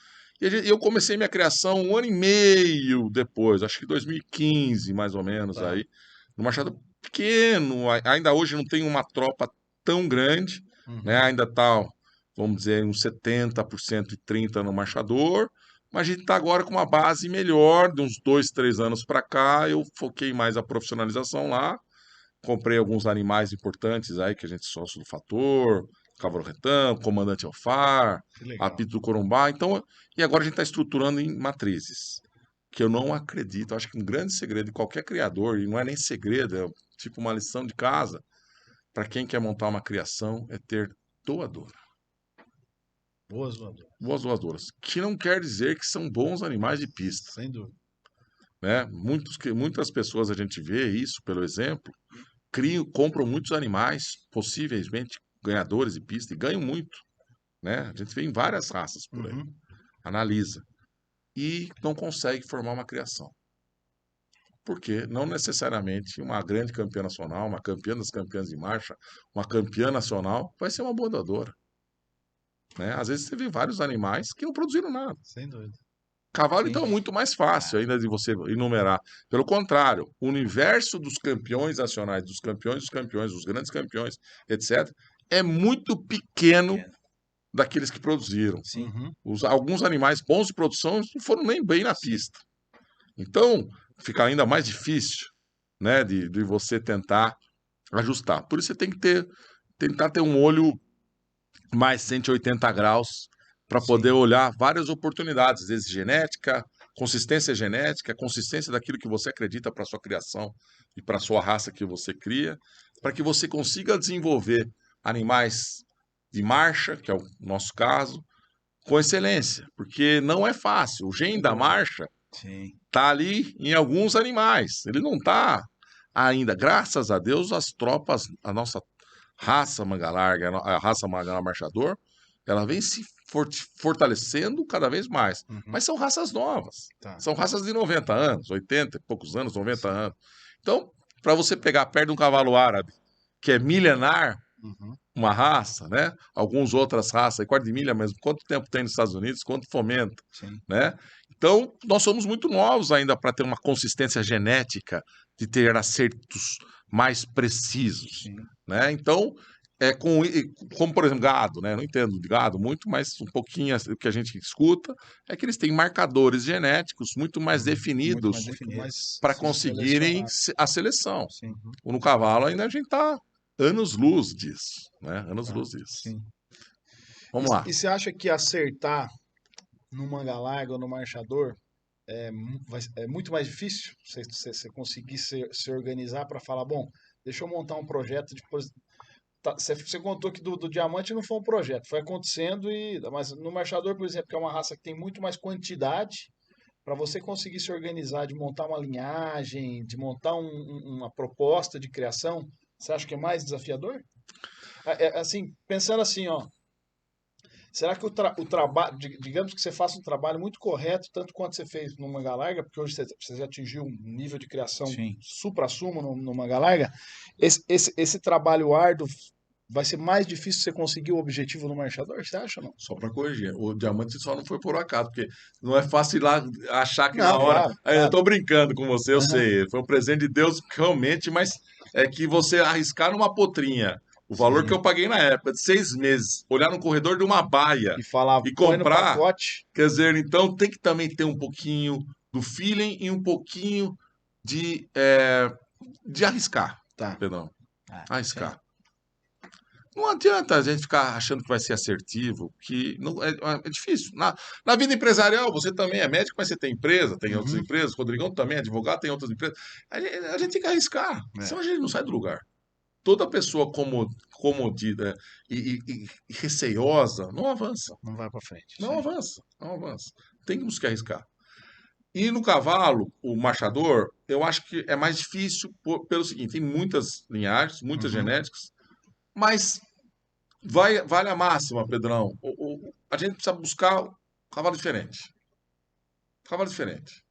E eu comecei minha criação 1 ano e meio depois, acho que 2015, mais ou menos, Tá. aí, no Machado pequeno, ainda hoje não tem uma tropa tão grande, né? Uhum. Ainda está, vamos dizer, uns 70% e 30% no marchador, mas a gente está agora com uma base melhor, de uns 2, 3 anos para cá, eu foquei mais a profissionalização lá, comprei alguns animais importantes aí, que a gente sócio do Fator, Cavalo Retão, Comandante Alfar, Que legal. Apito do Corumbá, então, e agora a gente está estruturando em matrizes, que eu não acredito, acho que um grande segredo de qualquer criador, e não é nem segredo, é tipo uma lição de casa, para quem quer montar uma criação, é ter doador. Boas, Wanda. Boas doadoras, que não quer dizer que são bons animais de pista, Sem dúvida. né? Muitas pessoas a gente vê isso, pelo exemplo, compram muitos animais, possivelmente ganhadores de pista, e ganham muito, né? A gente vê em várias raças por aí, Uhum. analisa, e não consegue formar uma criação. Porque não necessariamente uma grande campeã nacional, uma campeã das campeãs de marcha, uma campeã nacional, vai ser uma boa doadora, né? Às vezes você vê vários animais que não produziram nada. Sem dúvida. Cavalo, Sim. então, é muito mais fácil ainda de você enumerar. Pelo contrário, o universo dos campeões nacionais, dos campeões, dos grandes campeões, etc., é muito pequeno daqueles que produziram. Sim. Uhum. Alguns animais bons de produção não foram nem bem na pista. Então, fica ainda mais difícil, né, de você tentar ajustar. Por isso você tem que tentar ter um olho mais 180 graus para poder olhar várias oportunidades, às vezes genética, consistência daquilo que você acredita para sua criação e para sua raça que você cria, para que você consiga desenvolver animais de marcha, que é o nosso caso, com excelência, porque não é fácil. O gene da marcha Sim. está ali em alguns animais, ele não está ainda. Graças a Deus, as tropas, a nossa raça manga larga, a raça manga larga marchador, ela vem se fortalecendo cada vez mais. Uhum. Mas são raças novas. Tá. São raças de 90 anos, 80 e poucos anos, 90 anos. Então, para você pegar perto de um cavalo árabe, que é milenar, Uhum. uma raça, né? Algumas outras raças, quarto de milha mesmo, quanto tempo tem nos Estados Unidos, quanto fomenta, Sim. né? Então, nós somos muito novos ainda para ter uma consistência genética, de ter acertos mais precisos, Sim. né? Então, como, por exemplo, gado, né? Não entendo de gado muito, mas um pouquinho o que a gente escuta é que eles têm marcadores genéticos muito mais Muito mais definidos definido. para se conseguirem selecionar. a seleção. Sim. No cavalo ainda a gente está anos-luz disso, né? Anos-luz disso. Sim. Vamos lá. E você acha que acertar no manga larga ou no marchador é muito mais difícil? Você conseguir se organizar para falar, bom, deixa eu montar um projeto de. Você contou que do diamante não foi um projeto, foi acontecendo, mas no marchador, por exemplo, que é uma raça que tem muito mais quantidade, para você conseguir se organizar, de montar uma linhagem, de montar uma proposta de criação, você acha que é mais desafiador? Assim, pensando assim, ó, será que o trabalho, digamos que você faça um trabalho muito correto, tanto quanto você fez no manga larga, porque hoje você já atingiu um nível de criação Sim. supra-sumo no manga larga, esse trabalho árduo vai ser mais difícil você conseguir o objetivo no marchador, você acha ou não? Só para corrigir, o diamante só não foi por acaso, porque não é fácil ir lá achar que na Não, hora. claro, Eu claro. tô brincando com você, eu Aham. sei. Foi um presente de Deus realmente, mas é que você arriscar numa potrinha o valor Sim. que eu paguei na época, de 6 meses, olhar no corredor de uma baia E falar, e põe no comprar, pacote. quer dizer, então tem que também ter um pouquinho do feeling e um pouquinho de arriscar. Tá. Perdão, Ah, arriscar. Não adianta a gente ficar achando que vai ser assertivo, que não, é difícil. Na vida empresarial, você também é médico, mas você tem empresa, tem outras Uhum. empresas. O Rodrigão também é advogado, tem outras empresas. A gente tem que arriscar, É. senão a gente não sai do lugar. Toda pessoa comodida e receiosa não avança. Não vai para frente. Não Sim. avança, não avança. Temos que arriscar. E no cavalo, o marchador, eu acho que é mais difícil pelo seguinte: tem muitas linhagens, muitas Uhum. genéticas, mas vale a máxima, Pedrão. A gente precisa buscar um cavalo diferente. Cavalo diferente.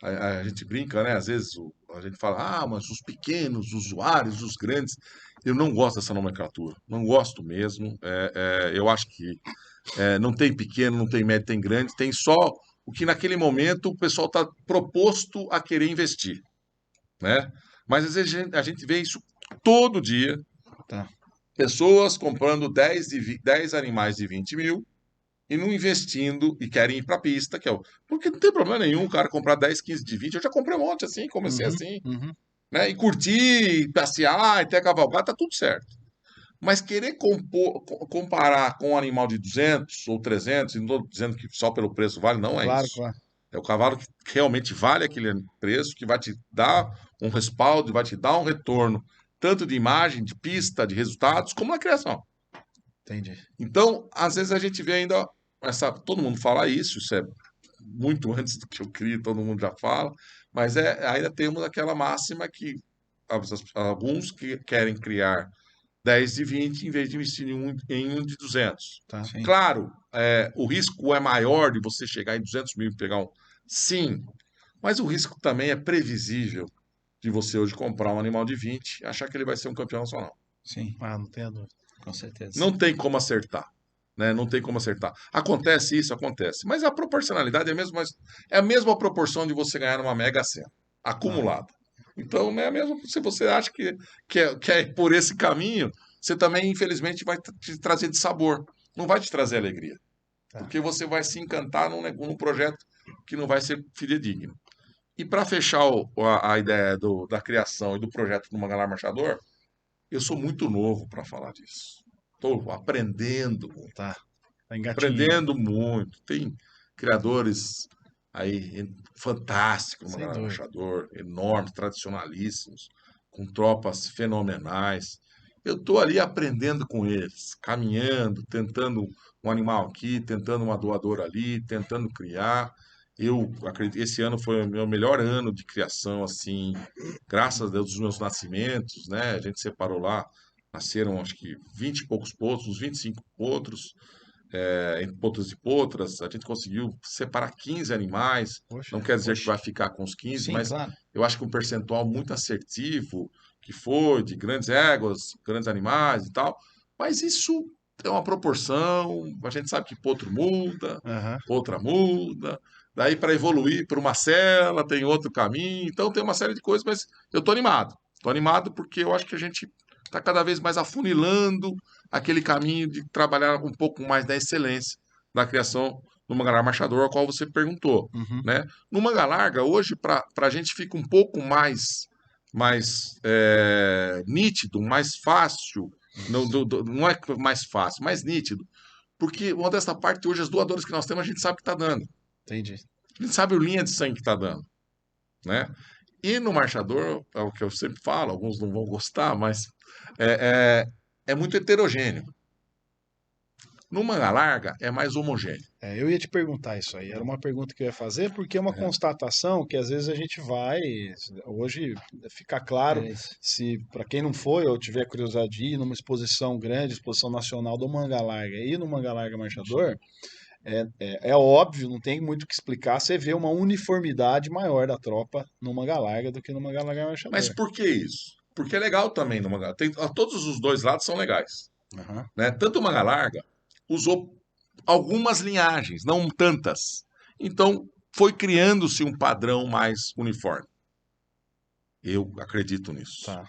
A gente brinca, né? Às vezes a gente fala, mas os pequenos, os usuários, os grandes. Eu não gosto dessa nomenclatura. Não gosto mesmo. Eu acho que não tem pequeno, não tem médio, tem grande. Tem só o que naquele momento o pessoal está proposto a querer investir, né? Mas às vezes a gente vê isso todo dia. Tá. Pessoas comprando 10 animais de 20 mil e não investindo e querem ir para a pista, porque não tem problema nenhum o cara comprar 10, 15 de 20. Eu já comprei um monte assim, comecei Uhum. assim, Uhum. né? E curtir, passear, e ter cavalgada, tá tudo certo. Mas querer comparar com um animal de 200 ou 300, e não estou dizendo que só pelo preço vale, não é Claro, isso. claro. É o cavalo que realmente vale aquele preço, que vai te dar um respaldo, vai te dar um retorno, tanto de imagem, de pista, de resultados, como na criação. Entendi. Então, às vezes a gente vê ainda todo mundo fala isso é muito antes do que eu crio, todo mundo já fala, mas ainda temos aquela máxima que alguns que querem criar 10 de 20 em vez de investir em um de 200. Tá. Sim. Claro, o risco é maior de você chegar em 200 mil e pegar um. Sim, mas o risco também é previsível de você hoje comprar um animal de 20 e achar que ele vai ser um campeão nacional. Sim, Não tenho dúvida. com certeza. Não tem como acertar. Né? Não tem como acertar. Acontece isso, acontece. Mas a proporcionalidade é a mesma proporção de você ganhar uma Mega Sena, acumulada. Então, é mesmo se você acha que é por esse caminho, você também, infelizmente, vai te trazer de sabor. Não vai te trazer alegria. Tá. Porque você vai se encantar num projeto que não vai ser fidedigno. E para fechar a ideia da criação e do projeto do Mangalar Marchador, eu sou muito novo para falar disso. Estou aprendendo muito. Tá. Tá engatinhando. Aprendendo muito. Tem criadores aí fantásticos no Sem Mangalar dúvida. Marchador, enormes, tradicionalíssimos, com tropas fenomenais. Eu estou ali aprendendo com eles, caminhando, tentando um animal aqui, tentando uma doadora ali, tentando criar. Eu acredito, esse ano foi o meu melhor ano de criação, assim, graças a Deus, dos meus nascimentos, né? A gente separou lá, nasceram acho que 20 e poucos potros, uns 25 potros, entre potros e potras. A gente conseguiu separar 15 animais. Poxa, Não quer dizer que poxa. vai ficar com os 15, Sim, mas claro. eu acho que um percentual muito assertivo que foi de grandes éguas, grandes animais e tal. Mas isso é uma proporção. A gente sabe que potro muda, Aham. outra muda. Daí, para evoluir para uma cela, tem outro caminho. Então, tem uma série de coisas, mas eu estou animado. Estou animado porque eu acho que a gente está cada vez mais afunilando aquele caminho de trabalhar um pouco mais da excelência da criação do manga larga marchador, ao qual você perguntou, Uhum. né? No manga larga, hoje, para a gente fica um pouco mais nítido, mais fácil, não é mais fácil, mais nítido, porque uma dessa parte, hoje, as doadoras que nós temos, a gente sabe que está dando. Entendi. A gente sabe o linha de sangue que está dando, né? E no marchador, é o que eu sempre falo, alguns não vão gostar, mas é muito heterogêneo. No manga larga, é mais homogêneo. Eu ia te perguntar isso aí. Era uma pergunta que eu ia fazer, porque é uma constatação que às vezes a gente vai. Hoje fica claro, se para quem não foi ou tiver curiosidade de ir numa exposição grande, exposição nacional do manga larga e no manga larga marchador, é óbvio, não tem muito o que explicar. Você vê uma uniformidade maior da tropa no manga larga do que no manga larga marchador. Mas por que isso? Porque é legal também no manga larga. Todos os dois lados são legais. Uhum. Né? Tanto o manga larga usou algumas linhagens, não tantas. Então, foi criando-se um padrão mais uniforme. Eu acredito nisso. Tá.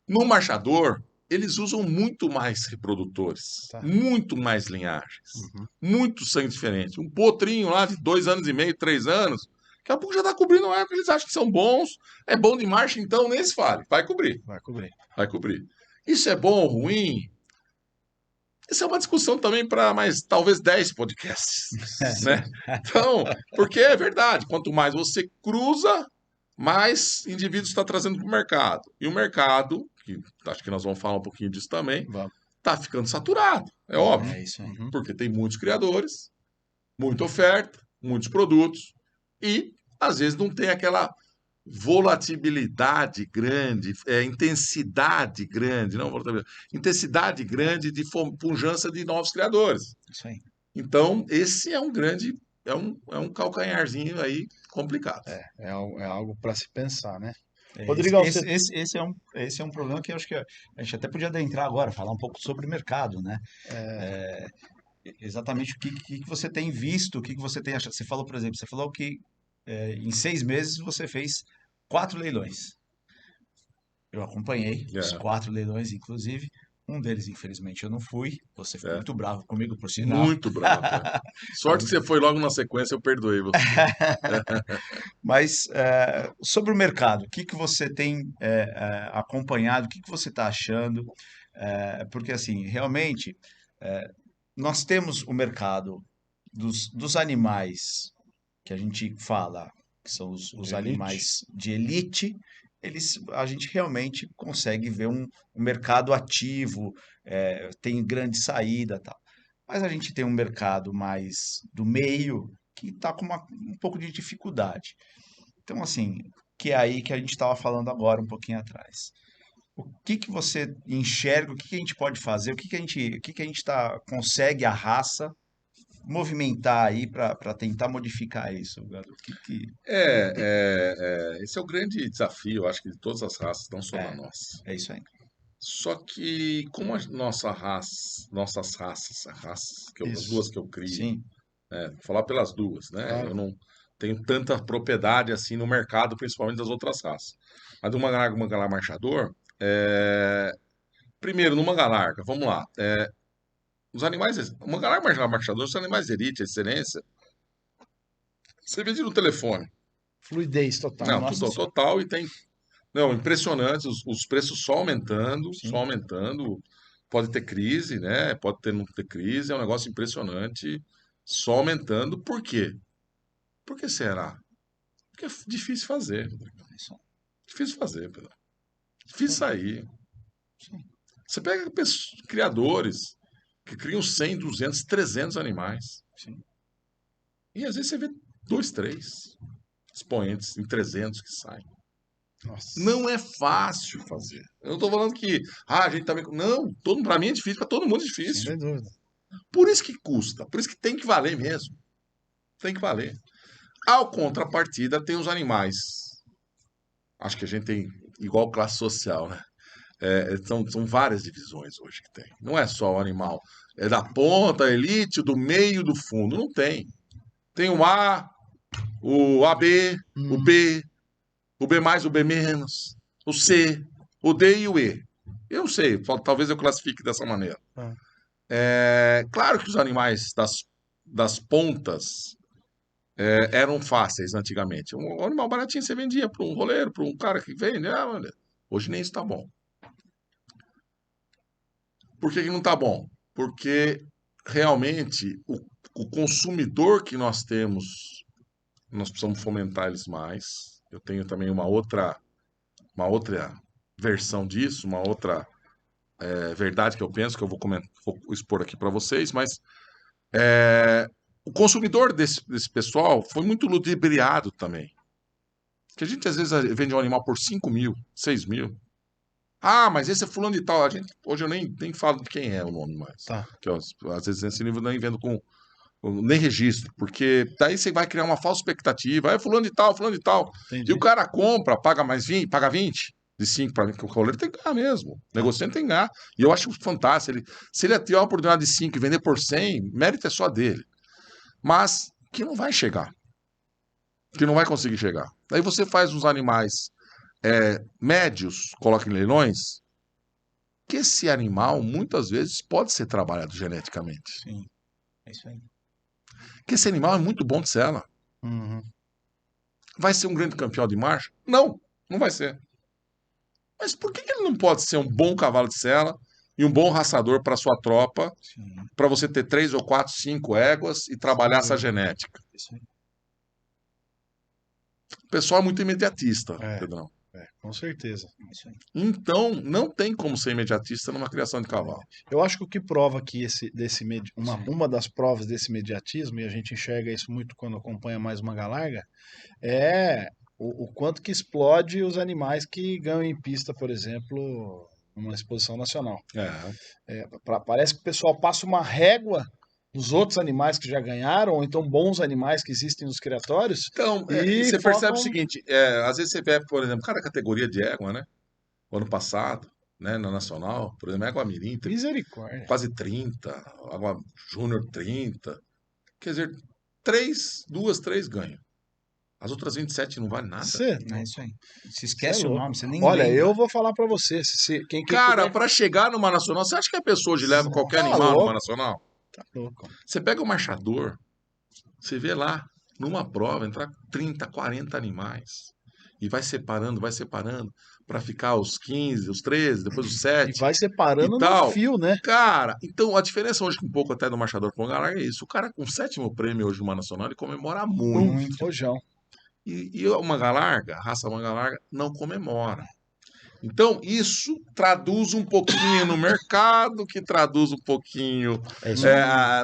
No marchador, eles usam muito mais reprodutores, muito mais linhagens, muito sangue diferente. Um potrinho lá de 2 anos e meio, 3 anos, daqui a pouco já está cobrindo que eles acham que são bons. É bom de marcha, então nem se fale. Vai cobrir. Vai cobrir. Vai cobrir. Isso é bom ou ruim? Isso é uma discussão também para mais, talvez, 10 podcasts. Né? Então, porque é verdade, quanto mais você cruza, mais indivíduos está trazendo para o mercado. E o mercado, que acho que nós vamos falar um pouquinho disso também, está ficando saturado. É óbvio. É isso aí. Porque tem muitos criadores, muita oferta, muitos produtos, e às vezes não tem aquela volatilidade grande, intensidade grande, não volatilidade, intensidade grande de pujança de novos criadores. Isso aí. Então, esse é um grande, é um calcanharzinho aí complicado. É algo para se pensar, né? Rodrigão, esse é um problema que eu acho que a gente até podia adentrar agora, falar um pouco sobre o mercado, né? Exatamente o que você tem visto, o que você tem achado. Você falou, por exemplo, que em 6 meses você fez 4 leilões. Eu acompanhei os 4 leilões, inclusive. Um deles, infelizmente, eu não fui. Você ficou muito bravo comigo, por sinal. Muito bravo. Sorte que você foi logo na sequência, eu perdoei você. Mas sobre o mercado, o que você tem acompanhado? O que você está achando? Porque, assim, realmente, nós temos o mercado dos animais que a gente fala, que são os animais de elite, a gente realmente consegue ver um mercado ativo, tem grande saída e tal. Mas a gente tem um mercado mais do meio que está com um pouco de dificuldade. Então, assim, que é aí que a gente estava falando agora, um pouquinho atrás. O que você enxerga, o que a gente pode fazer, o que a gente consegue a raça movimentar aí para tentar modificar isso, Gado? Esse é o grande desafio, eu acho que de todas as raças, não só da nossa. É isso aí. Só que, como a nossas raças, as duas que eu crio, Sim. Vou falar pelas duas, né? Claro. Eu não tenho tanta propriedade assim no mercado, principalmente das outras raças. Mas do manga larga marchador, primeiro, no manga larga, vamos lá. Os animais, o manga larga marchador são animais de elite, excelência. Você vende no telefone. Fluidez total. Não, Nossa total e tem. Não, impressionante, os preços só aumentando, Sim. só aumentando. Pode ter crise, né? Pode não ter crise, é um negócio impressionante, só aumentando. Por quê? Por que será? Porque é difícil fazer. Difícil fazer, Pedro. Difícil sair. Você pega criadores que criam 100, 200, 300 animais. Sim. E às vezes você vê 2, 3 expoentes em 300 que saem. Nossa. Não é fácil fazer. Eu não estou falando que a gente também. Não, para mim é difícil, para todo mundo é difícil. Sem dúvida. Por isso que custa, por isso que tem que valer mesmo. Tem que valer. Ao contrapartida, tem os animais. Acho que a gente tem igual classe social, né? São várias divisões hoje que tem. Não é só o animal. É da ponta, a elite, do meio, do fundo. Não tem. Tem o A, o AB, o B, o B+, o B-, o C, o D e o E. Eu não sei, talvez eu classifique dessa maneira. Ah. Claro que os animais das pontas eram fáceis antigamente. Um animal baratinho você vendia para um roleiro, para um cara que vende. Olha, hoje nem isso tá bom. Por que não tá bom? Porque realmente o consumidor que nós temos, nós precisamos fomentar eles mais. Eu tenho também uma outra versão disso, uma outra verdade que eu penso, que eu vou expor aqui para vocês, mas o consumidor desse pessoal foi muito ludibriado também. Que a gente às vezes vende um animal por 5 mil, 6 mil. Ah, mas esse é fulano de tal. Hoje eu nem falo de quem é o nome mais. Tá. Que, às vezes nesse livro eu nem vendo nem registro, porque daí você vai criar uma falsa expectativa. É fulano de tal, fulano de tal. Entendi. E o cara compra, paga mais 20, paga 20 de 5 para mim, que o roleiro tem que ganhar mesmo. O negociante tem que ganhar. E eu acho fantástico. Se ele tiver a oportunidade de 5 e vender por 100, mérito é só dele. Mas que não vai chegar. Que não vai conseguir chegar. Daí você faz uns animais médios, coloca em leilões, que esse animal muitas vezes pode ser trabalhado geneticamente. Sim, é isso aí. Que esse animal é muito bom de sela. Uhum. Vai ser um grande campeão de marcha? Não, não vai ser. Mas por que ele não pode ser um bom cavalo de sela e um bom raçador para sua tropa, para você ter 3 ou 4, 5 éguas e trabalhar essa genética? Isso aí. O pessoal é muito imediatista, É. Pedrão. Com certeza. Isso aí. Então, não tem como ser imediatista numa criação de cavalo. Eu acho que o que prova que uma das provas desse mediatismo, e a gente enxerga isso muito quando acompanha mais uma galarga, é o quanto que explode os animais que ganham em pista, por exemplo, numa exposição nacional. Parece que o pessoal passa uma régua dos outros animais que já ganharam, ou então bons animais que existem nos criatórios. Então, E você focam- percebe o seguinte, às vezes você vê, por exemplo, cada categoria de égua, né? O ano passado, né, na Nacional, por exemplo, égua mirim, tem Misericórdia. quase 30, água júnior 30. Quer dizer, 2, 3 ganham. As outras 27 não vale nada. É isso aí. Se esquece Cê é o louco. nome, você nem Olha, lembra. eu vou falar pra você. Quem Cara, puder- para chegar numa Nacional, você acha que a pessoa hoje leva qualquer Tá animal louco. numa Nacional? Tá louco. Você pega o marchador, você vê lá, numa prova, entrar 30, 40 animais. E vai separando, para ficar os 15, os 13, depois os 7. E vai separando e tal. no fio, né? Cara, então a diferença hoje um pouco até do marchador com o galarga é isso. O cara com o 7º prêmio hoje numa Nacional, ele comemora muito. Muito rojão. E uma galarga, a raça manga larga, não comemora. Então, isso traduz um pouquinho no mercado, que traduz um pouquinho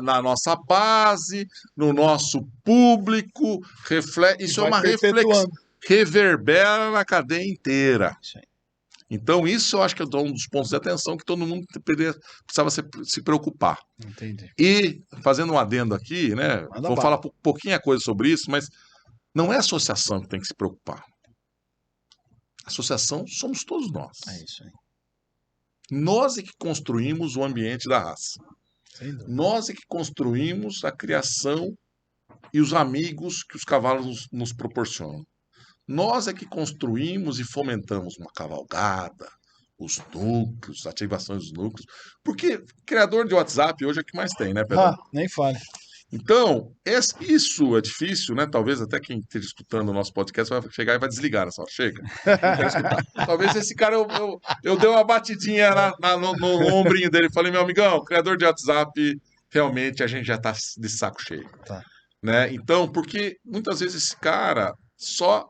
na nossa base, no nosso público, isso é vai uma reflexão, perpetuando. reverbera na cadeia inteira. Isso aí. Então, isso eu acho que é um dos pontos de atenção que todo mundo precisava se preocupar. Entendi. E, fazendo um adendo aqui, né, Manda vou bala. falar pouquinha coisa sobre isso, mas não é a associação que tem que se preocupar. A associação somos todos nós. É isso aí. Nós é que construímos o ambiente da raça. Sem dúvida. Nós é que construímos a criação e os amigos que os cavalos nos proporcionam. Nós é que construímos e fomentamos uma cavalgada, os núcleos, ativações dos núcleos. Porque criador de WhatsApp hoje é o que mais tem, né, Pedro? Nem fale. Então, isso é difícil, né? Talvez até quem esteja escutando o nosso podcast vai chegar e vai desligar nessa hora. Chega. Não quero escutar. Talvez esse cara, eu dei uma batidinha no ombrinho dele. Falei, meu amigão, criador de WhatsApp, realmente a gente já tá de saco cheio. Tá. Né? Então, porque muitas vezes esse cara só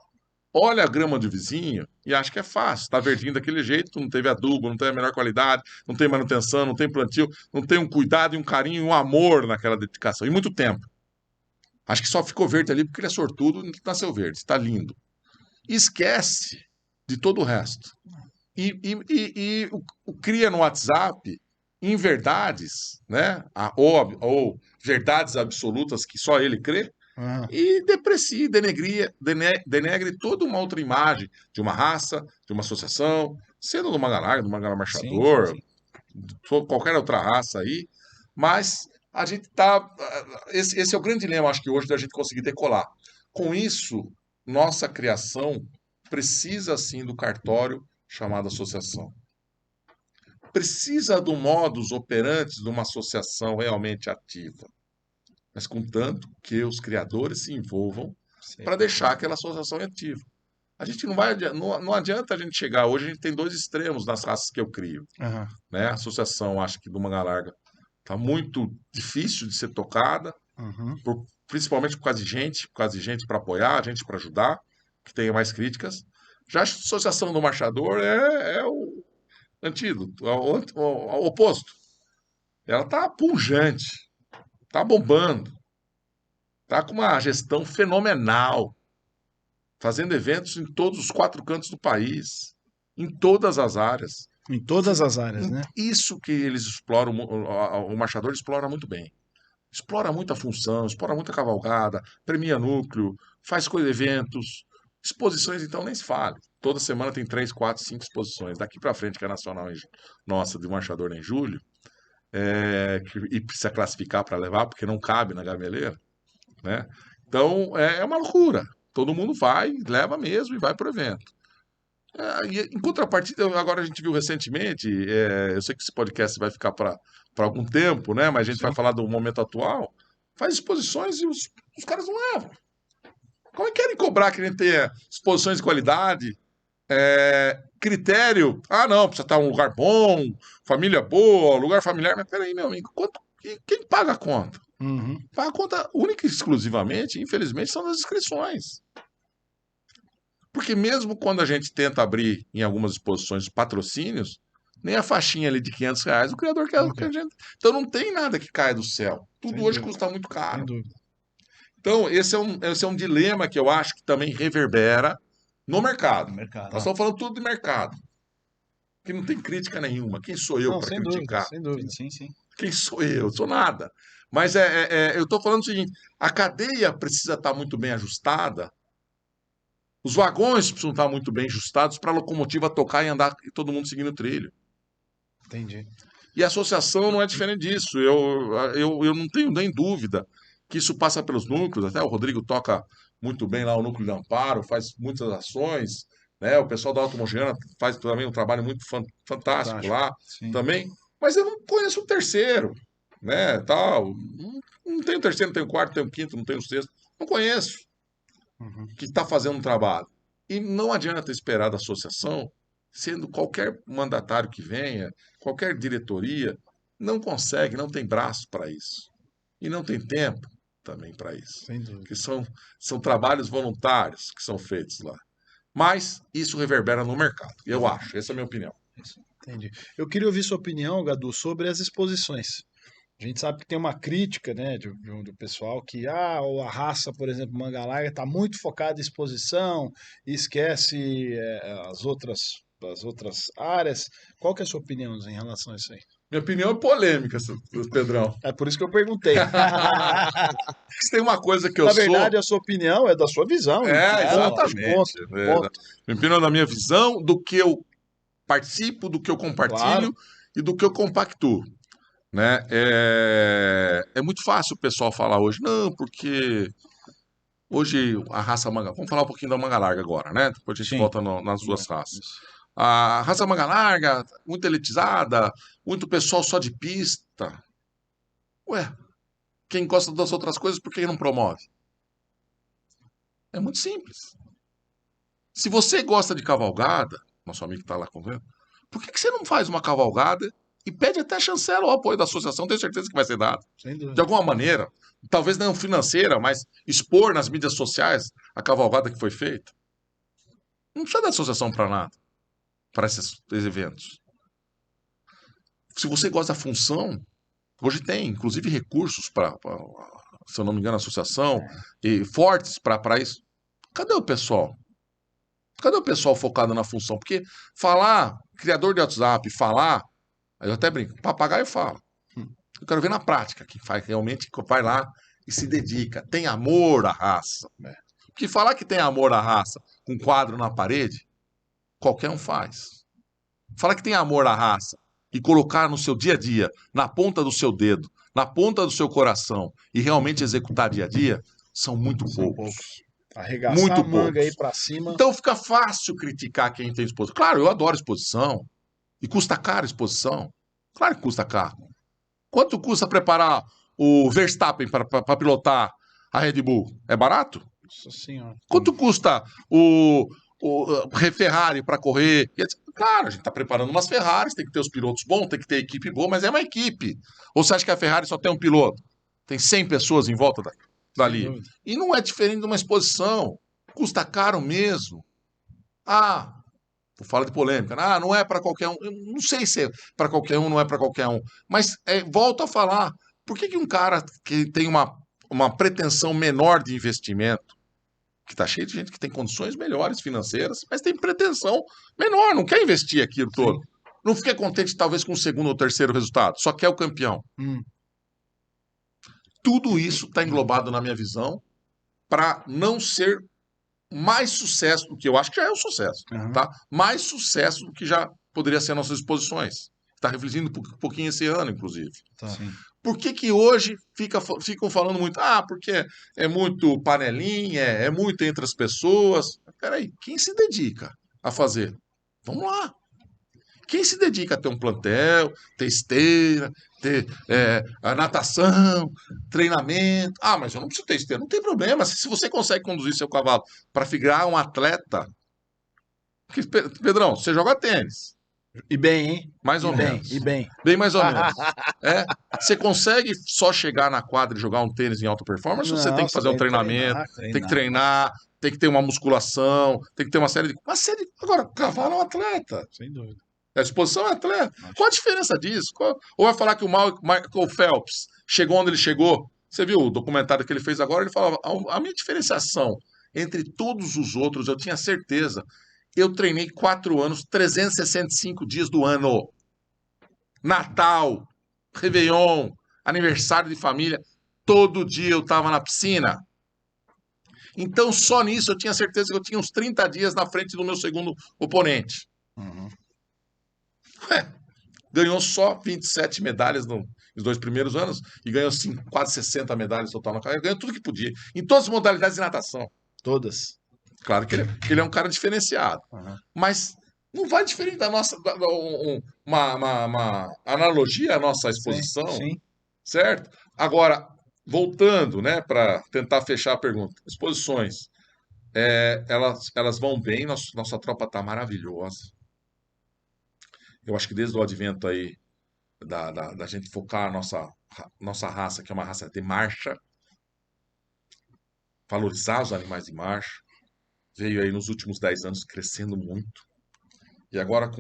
olha a grama do vizinho e acha que é fácil. Tá verdinho daquele jeito, não teve adubo, não tem a melhor qualidade, não tem manutenção, não tem plantio, não tem um cuidado e um carinho e um amor naquela dedicação. E muito tempo. Acho que só ficou verde ali porque ele é sortudo e nasceu verde. Está lindo. E esquece de todo o resto. E o cria no WhatsApp inverdades, né? Ou verdades absolutas que só ele crê. E deprecie, denegre toda uma outra imagem de uma raça, de uma associação, sendo de uma galarga, de uma galarga marchador, Sim. qualquer outra raça aí, mas a gente tá. Esse é o grande dilema, acho que hoje, da gente conseguir decolar. Com isso, nossa criação precisa sim do cartório chamado associação. precisa do modus operandi de uma associação realmente ativa, mas contanto que os criadores se envolvam para deixar aquela associação ativa. A gente não adianta a gente chegar, hoje a gente tem 2 extremos nas raças que eu crio, Aham. né? A associação, acho que do manga larga está muito difícil de ser tocada, Uhum. principalmente por causa de gente para apoiar, gente para ajudar, que tenha mais críticas. Já a associação do marchador é o antídoto, é o oposto. Ela está pujante, está bombando, está com uma gestão fenomenal, fazendo eventos em todos os 4 cantos do país, em todas as áreas. Em todas as áreas, né? Isso que eles exploram, o marchador explora muito bem. Explora muito a função, explora muito a cavalgada, premia núcleo, faz eventos, exposições, então nem se fale. Toda semana tem 3, 4, 5 exposições. Daqui para frente, que é nacional nossa de marchador em julho, e precisa classificar para levar, porque não cabe na gameleira, né? Então é uma loucura. Todo mundo vai, leva mesmo e vai para o evento. E em contrapartida, agora a gente viu recentemente, eu sei que esse podcast vai ficar para algum tempo, né? Mas a gente vai falar do momento atual. Faz exposições e os caras não levam. Como é que querem cobrar que a gente tenha exposições de qualidade? Critério. Ah, não, precisa estar um lugar bom, família boa, lugar familiar. Mas peraí, meu amigo, quem paga a conta? Uhum. Paga a conta única e exclusivamente, infelizmente, são das inscrições. Porque mesmo quando a gente tenta abrir em algumas exposições patrocínios, nem a faixinha ali de R$ 500 o criador quer que a gente... Então não tem nada que caia do céu. Tudo Sem hoje dúvida. custa muito caro. Sem dúvida. Então esse é um dilema que eu acho que também reverbera no mercado. Nós estamos falando tudo de mercado. Que não tem crítica nenhuma. Quem sou eu para sem criticar? dúvida, sem dúvida. Sim. Quem sou eu? Eu sou nada. Mas eu estou falando o seguinte, a cadeia precisa estar muito bem ajustada. Os vagões precisam estar muito bem ajustados para a locomotiva tocar e andar e todo mundo seguindo o trilho. Entendi. E a associação não é diferente disso. Eu não tenho nem dúvida que isso passa pelos núcleos. Até o Rodrigo toca muito bem lá o núcleo de amparo, faz muitas ações. Né? O pessoal da Automogiana faz também um trabalho muito fantástico lá também. Mas eu não conheço o terceiro. Né? Tal. Não tenho o terceiro, não tenho o quarto, não tenho o quinto, não tenho o sexto. Não conheço. Que está fazendo um trabalho. E não adianta esperar da associação, sendo qualquer mandatário que venha, qualquer diretoria, não consegue, não tem braço para isso. E não tem tempo também para isso. Sem dúvida. Que são trabalhos voluntários que são feitos lá. Mas isso reverbera no mercado, eu acho. Essa é a minha opinião. Entendi. Eu queria ouvir sua opinião, Gadu, sobre as exposições. A gente sabe que tem uma crítica, né, do pessoal que a raça, por exemplo, manga larga, está muito focada em exposição e esquece as outras áreas. Qual que é a sua opinião em relação a isso aí? Minha opinião é polêmica, Pedrão. É por isso que eu perguntei. Se tem uma coisa que eu Na sou... verdade, a sua opinião é da sua visão. Exatamente. Ponto. Minha opinião é da minha visão, do que eu participo, do que eu compartilho e do que eu compactuo. Né? É muito fácil o pessoal falar hoje, não, porque hoje a raça manga... Vamos falar um pouquinho da manga larga agora, né? Depois a gente volta nas duas raças. A raça manga larga, muito elitizada, muito pessoal só de pista. Ué, quem gosta das outras coisas, por que não promove? É muito simples. Se você gosta de cavalgada, nosso amigo está lá convendo, por que você não faz uma cavalgada e pede até chancela o apoio da associação? Tenho certeza que vai ser dado. De alguma maneira, talvez não financeira, mas expor nas mídias sociais a cavalgada que foi feita. Não precisa da associação para nada, para esses eventos. Se você gosta da função, hoje tem, inclusive, recursos para, se eu não me engano, a associação, e fortes para isso. Cadê o pessoal? Cadê o pessoal focado na função? Porque falar, criador de WhatsApp, falar, eu até brinco, papagaio fala. Eu quero ver na prática, que faz, realmente vai lá e se dedica, tem amor à raça. Porque falar que tem amor à raça com quadro na parede, qualquer um faz. Falar que tem amor à raça e colocar no seu dia a dia, na ponta do seu dedo, na ponta do seu coração e realmente executar dia a dia, são muito poucos. Arregaçar muito a manga poucos. Aí pra cima. Então fica fácil criticar quem tem exposição. Claro, eu adoro exposição. E custa caro a exposição? Claro que custa caro. Quanto custa preparar o Verstappen para pilotar a Red Bull? É barato? Nossa senhora. Quanto custa o Ferrari para correr? Claro, a gente está preparando umas Ferraris, tem que ter os pilotos bons, tem que ter equipe boa, mas é uma equipe. Ou você acha que a Ferrari só tem um piloto? Tem 100 pessoas em volta dali. E não é diferente de uma exposição. Custa caro mesmo. Vou falar de polêmica. Não é para qualquer um. Eu não sei se é para qualquer um, não é para qualquer um. Mas volto a falar. Por que um cara que tem uma pretensão menor de investimento, que está cheio de gente que tem condições melhores financeiras, mas tem pretensão menor, não quer investir aquilo todo. Sim. Não fica contente, talvez, com o segundo ou terceiro resultado, só quer o campeão. Tudo isso está englobado na minha visão para não ser mais sucesso do que eu acho que já é um sucesso. Tá? Mais sucesso do que já poderia ser nossas exposições. Está refletindo um pouquinho esse ano, inclusive. Tá. Por que hoje ficam falando muito? Porque é muito panelinha, é muito entre as pessoas. Peraí, quem se dedica a fazer? Vamos lá. Quem se dedica a ter um plantel, ter esteira, ter a natação, treinamento. Mas eu não preciso ter esteira. Não tem problema. Se você consegue conduzir seu cavalo para virar um atleta... Pedrão, você joga tênis. E bem, hein? Mais ou menos. E bem. Bem mais ou menos. Você consegue só chegar na quadra e jogar um tênis em alta performance? Não, você tem que fazer um treinamento, tem que treinar, tem que ter uma musculação, tem que ter uma série de... Agora, cavalo é um atleta. Sem dúvida. A exposição é atleta. Qual a diferença disso? Ou vai falar que o Michael Phelps chegou onde ele chegou? Você viu o documentário que ele fez agora? Ele falava, a minha diferenciação entre todos os outros, eu tinha certeza... Eu treinei 4 anos, 365 dias do ano. Natal, Réveillon, aniversário de família. Todo dia eu estava na piscina. Então, só nisso eu tinha certeza que eu tinha uns 30 dias na frente do meu segundo oponente. Ganhou só 27 medalhas nos 2 primeiros anos e ganhou quase 60 medalhas total na carreira. Ganhou tudo que podia. Em todas as modalidades de natação. Todas. Claro que ele é um cara diferenciado. Mas não vai diferente da nossa... uma analogia à nossa exposição. Sim. Certo? Agora, voltando, né, para tentar fechar a pergunta. Exposições. Elas vão bem, nossa tropa está maravilhosa. Eu acho que desde o advento aí da gente focar a nossa raça, que é uma raça de marcha, valorizar os animais de marcha, veio aí nos últimos 10 anos crescendo muito. E agora,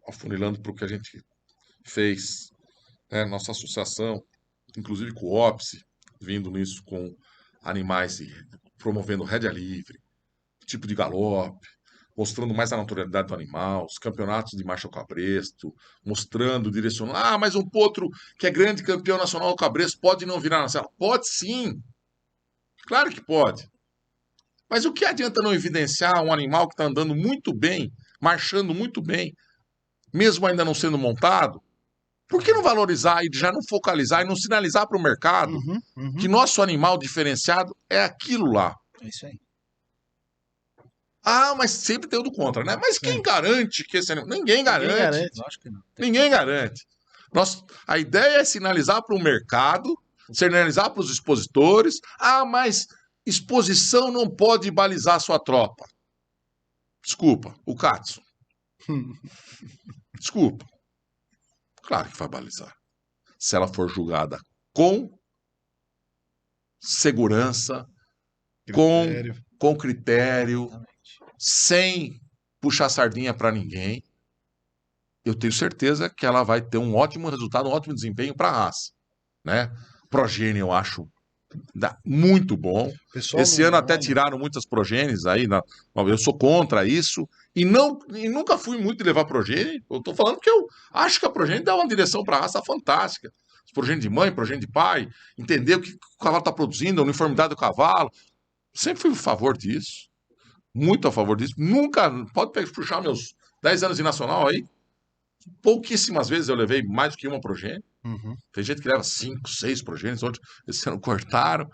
afunilando para o que a gente fez, nossa associação, inclusive com o OPSE, vindo nisso com animais e promovendo rédea livre, tipo de galope, mostrando mais a naturalidade do animal, os campeonatos de marcha ao cabresto, mostrando, direcionando. Mas um potro que é grande campeão nacional do cabresto pode não virar na sela? Pode sim. Claro que pode. Mas o que adianta não evidenciar um animal que está andando muito bem, marchando muito bem, mesmo ainda não sendo montado? Por que não valorizar e já não focalizar e não sinalizar para o mercado que nosso animal diferenciado é aquilo lá? É isso aí. Mas sempre tem o do contra, né? Mas quem garante que esse animal... Ninguém garante. Acho que não. Ninguém garante. A ideia é sinalizar para o mercado, sinalizar para os expositores. Mas... exposição não pode balizar a sua tropa. Desculpa, o Katsu. Desculpa. Claro que vai balizar. Se ela for julgada com segurança, com critério, sem puxar sardinha para ninguém, eu tenho certeza que ela vai ter um ótimo resultado, um ótimo desempenho para a raça. Né? Progênio, eu acho muito bom. Esse ano até tiraram muitas progênies aí. Eu sou contra isso. E nunca fui muito de levar progênie. Eu tô falando que eu acho que a progênie dá uma direção para a raça fantástica. Progênie de mãe, progênie de pai, entender o que o cavalo está produzindo, a uniformidade do cavalo. Sempre fui a favor disso. Muito a favor disso. Nunca, pode puxar meus 10 anos de nacional aí. Pouquíssimas vezes eu levei mais do que uma progênie. Tem gente que leva 5, 6 progênios, onde esse ano cortaram.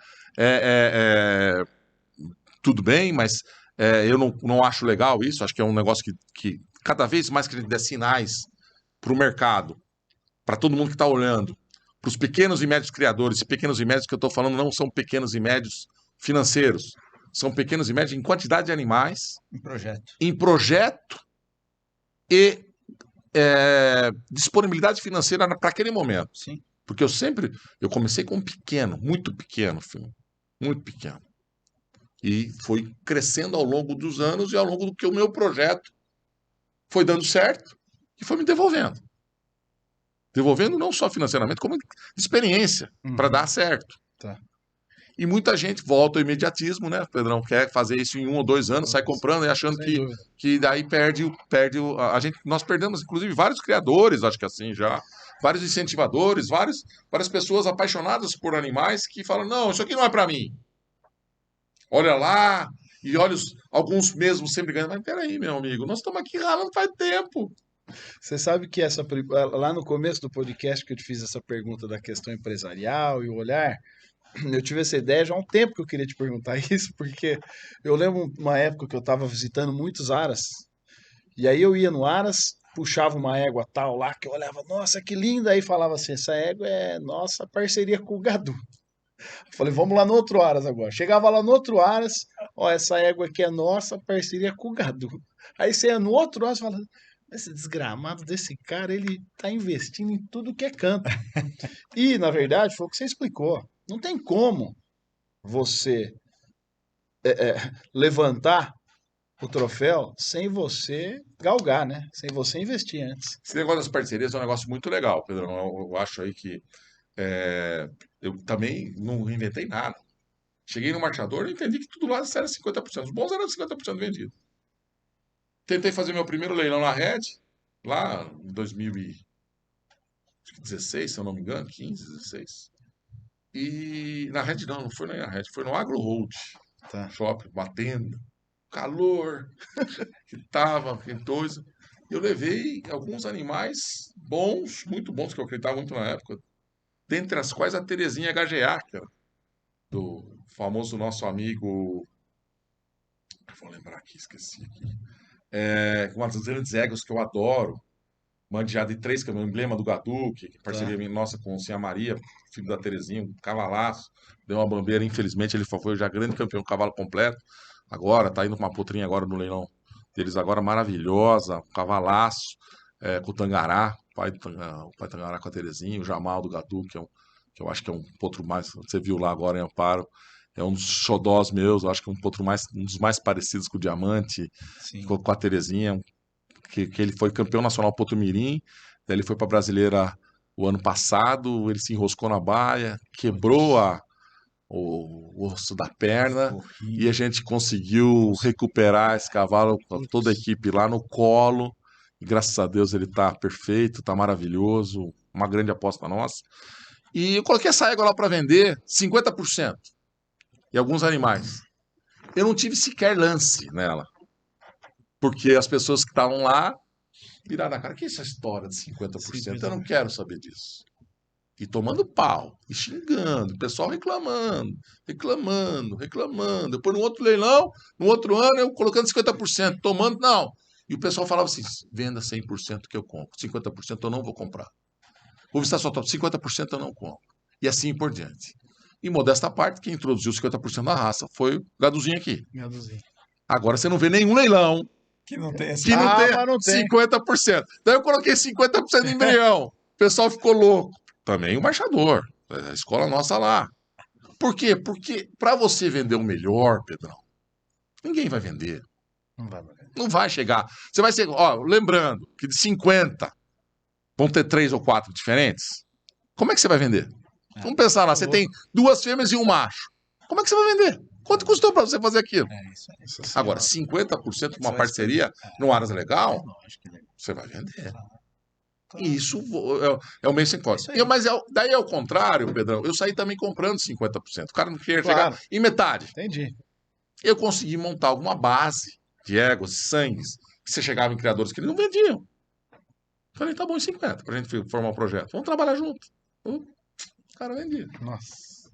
Tudo bem, mas eu não acho legal isso. Acho que é um negócio que cada vez mais que a gente der sinais para o mercado, para todo mundo que está olhando, para os pequenos e médios criadores, e pequenos e médios que eu estou falando não são pequenos e médios financeiros, são pequenos e médios em quantidade de animais, em projeto e disponibilidade financeira para aquele momento. Sim. Porque eu comecei com um pequeno, muito pequeno filme, muito pequeno. E foi crescendo ao longo dos anos e ao longo do que o meu projeto foi dando certo e foi me devolvendo. Devolvendo não só financeiramente, como experiência, para dar certo. Tá. E muita gente volta ao imediatismo, né, Pedrão? Quer fazer isso em 1 ou 2 anos, sai comprando e achando que daí perde a gente. Nós perdemos, inclusive, vários criadores, acho que assim já. Vários incentivadores, várias pessoas apaixonadas por animais que falam: não, isso aqui não é para mim. Olha lá, e olha alguns mesmo sempre ganhando. Mas peraí, meu amigo, nós estamos aqui ralando faz tempo. Você sabe que lá no começo do podcast que eu te fiz essa pergunta da questão empresarial e o olhar, eu tive essa ideia já há um tempo que eu queria te perguntar isso, porque eu lembro uma época que eu estava visitando muitos aras, e aí eu ia no aras, puxava uma égua tal lá, que eu olhava, nossa, que linda, aí falava assim, essa égua é nossa parceria com o Gadu. Falei, vamos lá no outro aras agora. Chegava lá no outro aras, ó, essa égua aqui é nossa parceria com o Gadu. Aí você ia no outro aras e fala, esse desgramado desse cara, ele tá investindo em tudo que é canto. E, na verdade, foi o que você explicou. Não tem como você levantar o troféu sem você galgar, né? Sem você investir antes. Esse negócio das parcerias é um negócio muito legal, Pedrão. Eu acho aí que eu também não inventei nada. Cheguei no marchador e entendi que tudo lá era 50%. Os bons eram 50% vendido. Tentei fazer meu primeiro leilão na Red, lá em 2016, se eu não me engano, 15, 16. E na Red não foi na Red, foi no Agro Road. Tá. Shopping, batendo. Calor que tava, que coisa. Eu levei alguns animais bons, muito bons, que eu acreditava muito na época. Dentre as quais a Terezinha HGA, do famoso nosso amigo. Vou lembrar aqui, esqueci aqui. Uma das grandes éguas que eu adoro. Mandeado de 3, que é o emblema do Gadu, que parceria nossa com o Sinha Maria, filho da Terezinha, um cavalaço. Deu uma bambeira, infelizmente, ele foi já grande campeão, cavalo completo. Agora, tá indo com uma potrinha agora no leilão deles agora, maravilhosa, um cavalaço, com o Tangará, o pai Tangará com a Terezinha, o Jamal do Gadu, que eu acho que é um potro mais, você viu lá agora em Amparo, é um dos xodós meus, eu acho que é um dos mais parecidos com o Diamante, com a Terezinha, que ele foi campeão nacional Potro Mirim, daí ele foi para a Brasileira o ano passado, ele se enroscou na baia, quebrou o osso da perna e a gente conseguiu recuperar esse cavalo com toda a equipe lá no colo. E graças a Deus ele tá perfeito, tá maravilhoso, uma grande aposta nossa. E eu coloquei essa égua lá para vender 50% e alguns animais. Eu não tive sequer lance nela. Porque as pessoas que estavam lá viraram a cara. Que é essa história de 50%? Eu não quero saber disso. E tomando pau, e xingando, o pessoal reclamando. Depois no outro leilão, no outro ano, eu colocando 50%, tomando, não. E o pessoal falava assim, venda 100% que eu compro, 50% eu não vou comprar. Vou visitar sua top, 50% eu não compro. E assim por diante. E modesta parte, quem introduziu 50% na raça foi o Gaduzinho aqui. Agora você não vê nenhum leilão que não tem 50%. Daí eu coloquei 50% no embrião. O pessoal ficou louco. Também o marchador. A escola nossa lá. Por quê? Porque para você vender o melhor, Pedrão, ninguém vai vender. Não vai chegar. Você vai ser, lembrando que de 50 vão ter 3 ou 4 diferentes. Como é que você vai vender? Vamos pensar lá, você tem 2 fêmeas e um macho. Como é que você vai vender? Quanto custou para você fazer aquilo? Agora, 50% de uma parceria no Aras Legal, você vai vender. Isso é o meio sem código. Mas daí ao contrário, Pedrão, eu saí também comprando 50%. O cara não queria chegar em metade. Entendi. Eu consegui montar alguma base de éguas, de sangues, que você chegava em criadores que eles não vendiam. Falei, tá bom, em 50%, pra gente formar um projeto. Vamos trabalhar junto. O cara vendia. Nossa.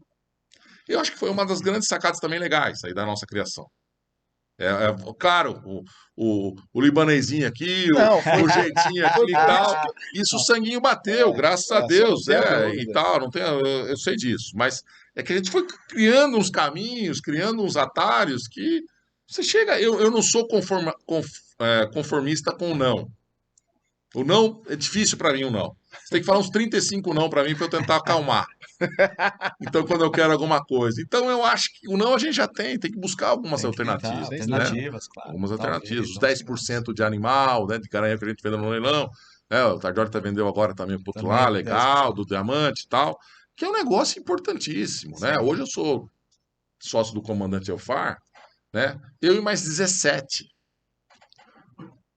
Eu acho que foi uma das grandes sacadas também legais aí da nossa criação. Claro, o libanesinho aqui, Não, o jeitinho aqui e tal. Isso o sanguinho bateu, graças a Deus, você não tem e dúvida. tal. Não tem, eu sei disso. Mas é que a gente foi criando uns caminhos, criando uns atalhos que você chega. Eu não sou conformista com o não. O não é difícil para mim, o não. Você tem que falar uns 35 não para mim para eu tentar acalmar. Então, quando eu quero alguma coisa. Então, eu acho que o não a gente já tem que buscar algumas Tem que tentar alternativas, né? alternativas, claro. Algumas alternativas. Os Talvez, 10% de animal, né? De garanhão que a gente vende no leilão. O Tardiori vendeu agora também o outro lá, Também, legal, do diamante e tal. Que é um negócio importantíssimo, né? Hoje eu sou sócio do comandante Elfar, né? Eu e mais 17.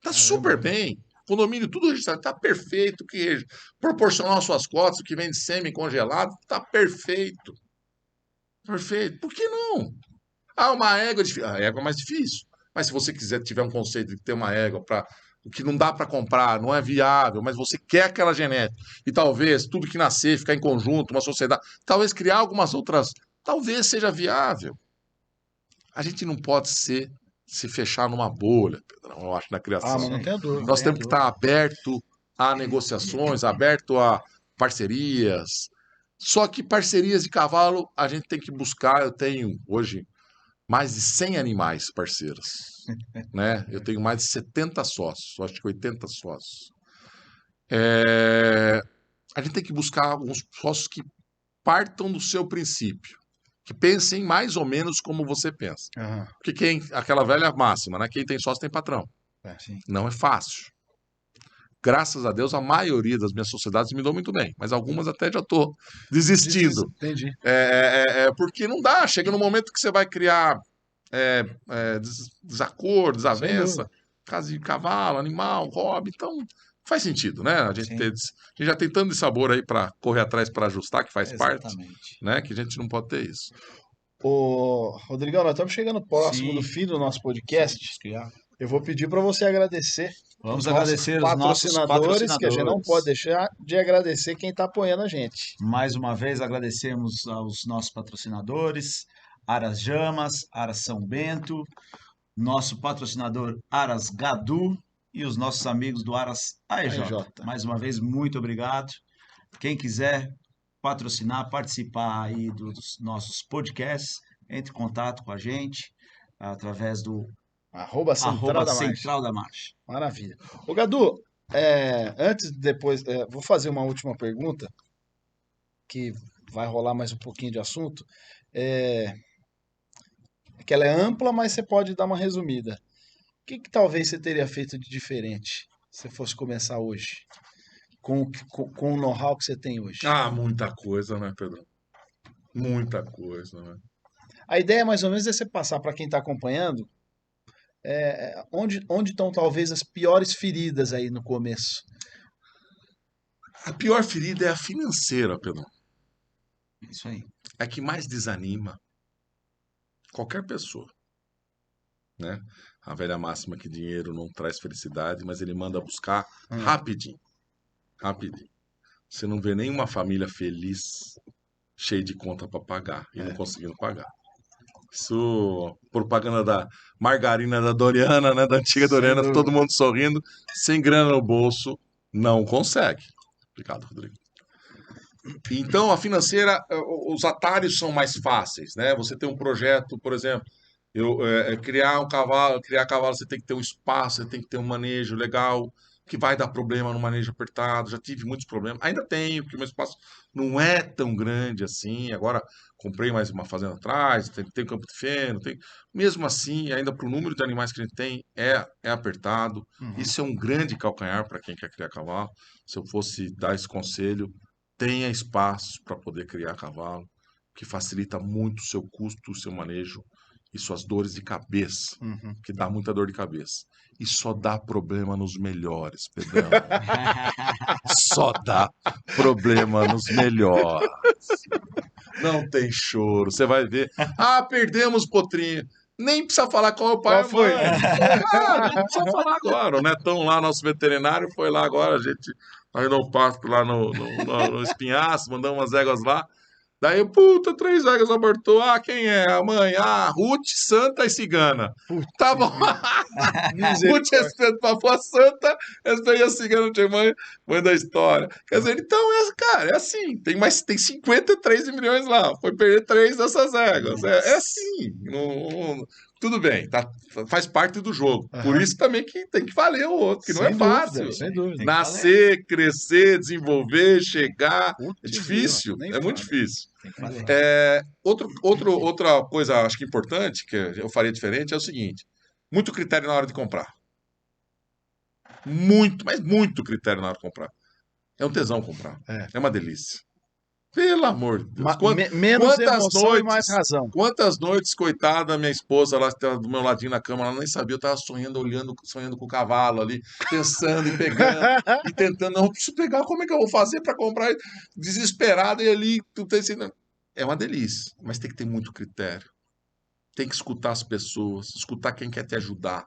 Tá super bem. Condomínio, tudo registrado, tá perfeito. Que proporcional às suas cotas, o que vem de semi-congelado, tá perfeito. Perfeito. Por que não? Uma égua é difícil. A égua é mais difícil. Mas se você tiver um conceito de ter uma égua para o que não dá para comprar, não é viável, mas você quer aquela genética, e talvez tudo que nascer, ficar em conjunto, uma sociedade, talvez criar algumas outras, talvez seja viável. A gente não pode se fechar numa bolha, Pedrão, eu acho, na criação. Mas não tenho dúvida. Nós temos que estar aberto a negociações, aberto a parcerias. Só que parcerias de cavalo a gente tem que buscar. Eu tenho hoje mais de 100 animais parceiros, né? Eu tenho mais de 70 sócios, acho que 80 sócios. A gente tem que buscar alguns sócios que partam do seu princípio, que pensem mais ou menos como você pensa. Porque aquela velha máxima, né? Quem tem sócio tem patrão. Não é fácil. Graças a Deus, a maioria das minhas sociedades me dão muito bem, mas algumas até já estou desistindo. Entendi. Porque não dá, chega no momento que você vai criar desacordo, desavença, casa de cavalo, animal, hobby, então faz sentido, né? A gente já tem tanto de sabor aí para correr atrás para ajustar, que faz parte, né? Que a gente não pode ter isso. Ô, Rodrigão, nós estamos chegando próximo do fim do nosso podcast. Eu vou pedir para você agradecer. Vamos agradecer os nossos patrocinadores, que a gente não pode deixar de agradecer quem está apoiando a gente. Mais uma vez, agradecemos aos nossos patrocinadores, Aras Jamas, Aras São Bento, nosso patrocinador Aras Gadu e os nossos amigos do Aras AEJ. Mais uma vez, muito obrigado. Quem quiser patrocinar, participar aí dos nossos podcasts, entre em contato com a gente através do Central da Marcha. Maravilha. Ô, Gadu, vou fazer uma última pergunta, que vai rolar mais um pouquinho de assunto. Que ela é ampla, mas você pode dar uma resumida. O que talvez você teria feito de diferente se você fosse começar hoje? Com o know-how que você tem hoje? Muita coisa, né, Pedro? Muita coisa, né? A ideia, mais ou menos, é você passar para quem está acompanhando onde estão talvez as piores feridas aí no começo. A pior ferida é a financeira, Pedro. Isso aí. É a que mais desanima qualquer pessoa, né? A velha máxima que dinheiro não traz felicidade, mas ele manda buscar rapidinho. Rapidinho. Você não vê nenhuma família feliz, cheia de conta para pagar e não conseguindo pagar. Isso, propaganda da margarina da Doriana, né? Da antiga Doriana, todo mundo sorrindo, sem grana no bolso, não consegue. Obrigado, Rodrigo. Então, a financeira, os atalhos são mais fáceis, né? Você tem um projeto, por exemplo, criar cavalo, você tem que ter um espaço, você tem que ter um manejo legal, que vai dar problema no manejo apertado. Já tive muitos problemas, ainda tenho, porque o meu espaço não é tão grande assim. Agora comprei mais uma fazenda atrás, tem campo de feno, mesmo assim, ainda para o número de animais que a gente tem, é apertado. Isso é um grande calcanhar para quem quer criar cavalo. Se eu fosse dar esse conselho, tenha espaço para poder criar cavalo, que facilita muito o seu custo, o seu manejo e suas dores de cabeça, que dá muita dor de cabeça. E só dá problema nos melhores, Pedrão. Só dá problema nos melhores. Não tem choro. Você vai ver. Perdemos o potrinho. Nem precisa falar qual é o pai. Qual foi? Nem precisa falar agora. O Netão lá, nosso veterinário, foi lá agora. A gente ainda um pasto lá no espinhaço, mandamos umas éguas lá. Daí, puta, 3 vagas abortou. Ah, quem é? A mãe. Ah, Ruth, Santa e Cigana. Putz, Tá bom. Ruth misericórdia. respeito pra avó Santa, respeito a Cigana, tinha mãe da história. Quer dizer, então, cara, é assim. Tem 53 milhões lá. Foi perder 3 dessas regras. É assim. Tudo bem, tá, faz parte do jogo. Por isso também que tem que valer o outro, que não é Sem fácil. dúvida, sem dúvida. Nascer, crescer, desenvolver, chegar. Putz, É difícil, nem é muito fala. difícil. Tem que valer. Outra coisa, acho que importante, que eu faria diferente, é o seguinte: muito critério na hora de comprar. Muito, mas muito critério na hora de comprar. É um tesão comprar. É uma delícia. Pelo amor de Deus. Menos emoção e mais razão. Quantas noites, coitada, minha esposa lá estava do meu ladinho na cama, ela nem sabia, eu estava sonhando, sonhando com o cavalo ali, pensando e pegando, e tentando, não, preciso pegar, como é que eu vou fazer para comprar? Desesperada, e ali, tu tem assim, é uma delícia, mas tem que ter muito critério. Tem que escutar as pessoas, escutar quem quer te ajudar.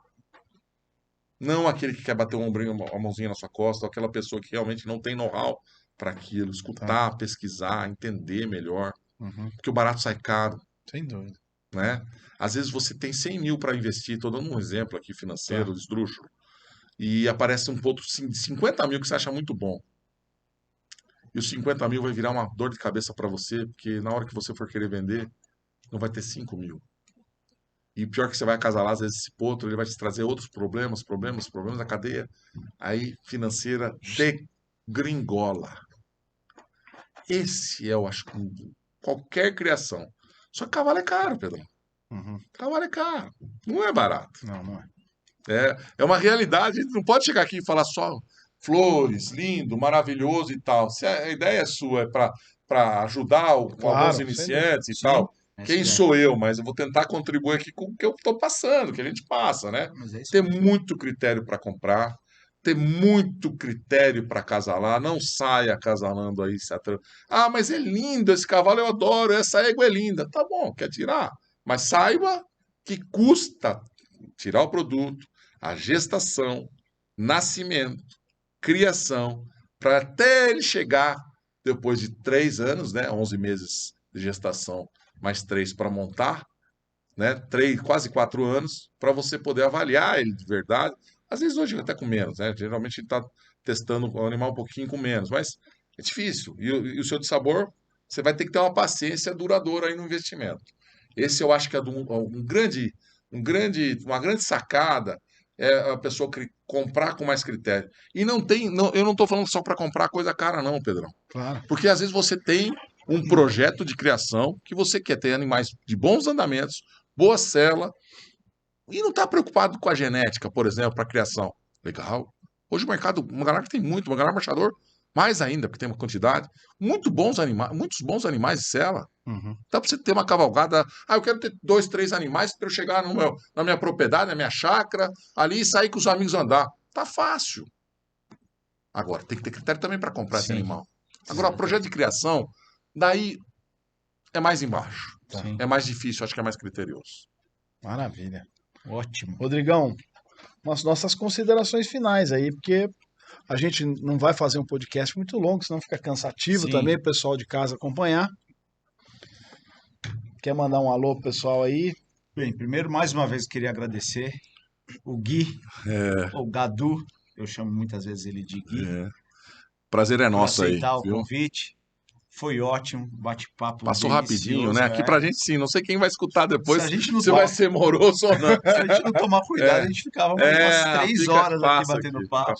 Não aquele que quer bater um ombrinho, uma mãozinha na sua costa, ou aquela pessoa que realmente não tem know-how para aquilo. Escutar, pesquisar, entender melhor. Porque o barato sai caro. Sem dúvida. Né? Às vezes você tem 100 mil para investir, estou dando um exemplo aqui financeiro, esdrúxulo, e aparece um ponto de 50 mil que você acha muito bom. E os 50 mil vai virar uma dor de cabeça para você, porque na hora que você for querer vender, não vai ter 5 mil. E o pior que você vai acasalar, às vezes, esse potro, ele vai te trazer outros problemas da cadeia aí financeira degringola. Esse é, eu acho, qualquer criação. Só que cavalo é caro, Pedro. Cavalo é caro. Não é barato. Não é. É uma realidade. A gente não pode chegar aqui e falar só flores, lindo, maravilhoso e tal. Se a ideia sua é para ajudar alguns iniciantes e tal, quem sou eu? Mas eu vou tentar contribuir aqui com o que eu estou passando, que a gente passa, né? Ter muito critério para comprar, ter muito critério para acasalar, não saia acasalando aí. Ah, mas é lindo esse cavalo, eu adoro, essa égua é linda. Tá bom, quer tirar? Mas saiba que custa tirar o produto, a gestação, nascimento, criação, para até ele chegar, depois de 3 anos, né, 11 meses de gestação, mais 3 para montar, né, 3, quase 4 anos, para você poder avaliar ele de verdade. Às vezes hoje até com menos, né? Geralmente a gente está testando o animal um pouquinho com menos, mas é difícil. E o seu de sabor, você vai ter que ter uma paciência duradoura aí no investimento. Esse eu acho que é uma grande sacada é a pessoa comprar com mais critério. E eu não estou falando só para comprar coisa cara, não, Pedrão. Claro. Porque às vezes você tem um projeto de criação que você quer ter animais de bons andamentos, boa cela, e não está preocupado com a genética, por exemplo, para criação. Legal. Hoje o mercado, uma galera que tem muito, uma galera marchador, mais ainda, porque tem uma quantidade, muitos bons animais de cela. Dá para você ter uma cavalgada. Ah, eu quero ter 2, 3 animais para eu chegar na minha propriedade, na minha chácara, ali e sair com os amigos andar. Tá fácil. Agora, tem que ter critério também para comprar esse animal. Agora, o projeto de criação, daí é mais embaixo. É mais difícil, acho que é mais criterioso. Maravilha. Ótimo. Rodrigão, nossas considerações finais aí, porque a gente não vai fazer um podcast muito longo, senão fica cansativo também o pessoal de casa acompanhar. Quer mandar um alô pro pessoal aí? Bem, primeiro, mais uma vez, queria agradecer o Gui, o Gadu, eu chamo muitas vezes ele de Gui. Prazer é nosso aí. Aceitar o convite. Foi ótimo, bate-papo Passou rapidinho, né? Aqui pra gente sim, não sei quem vai escutar depois, se vai ser moroso ou não. Se a gente não tomar cuidado, a gente ficava umas 3 horas aqui batendo papo.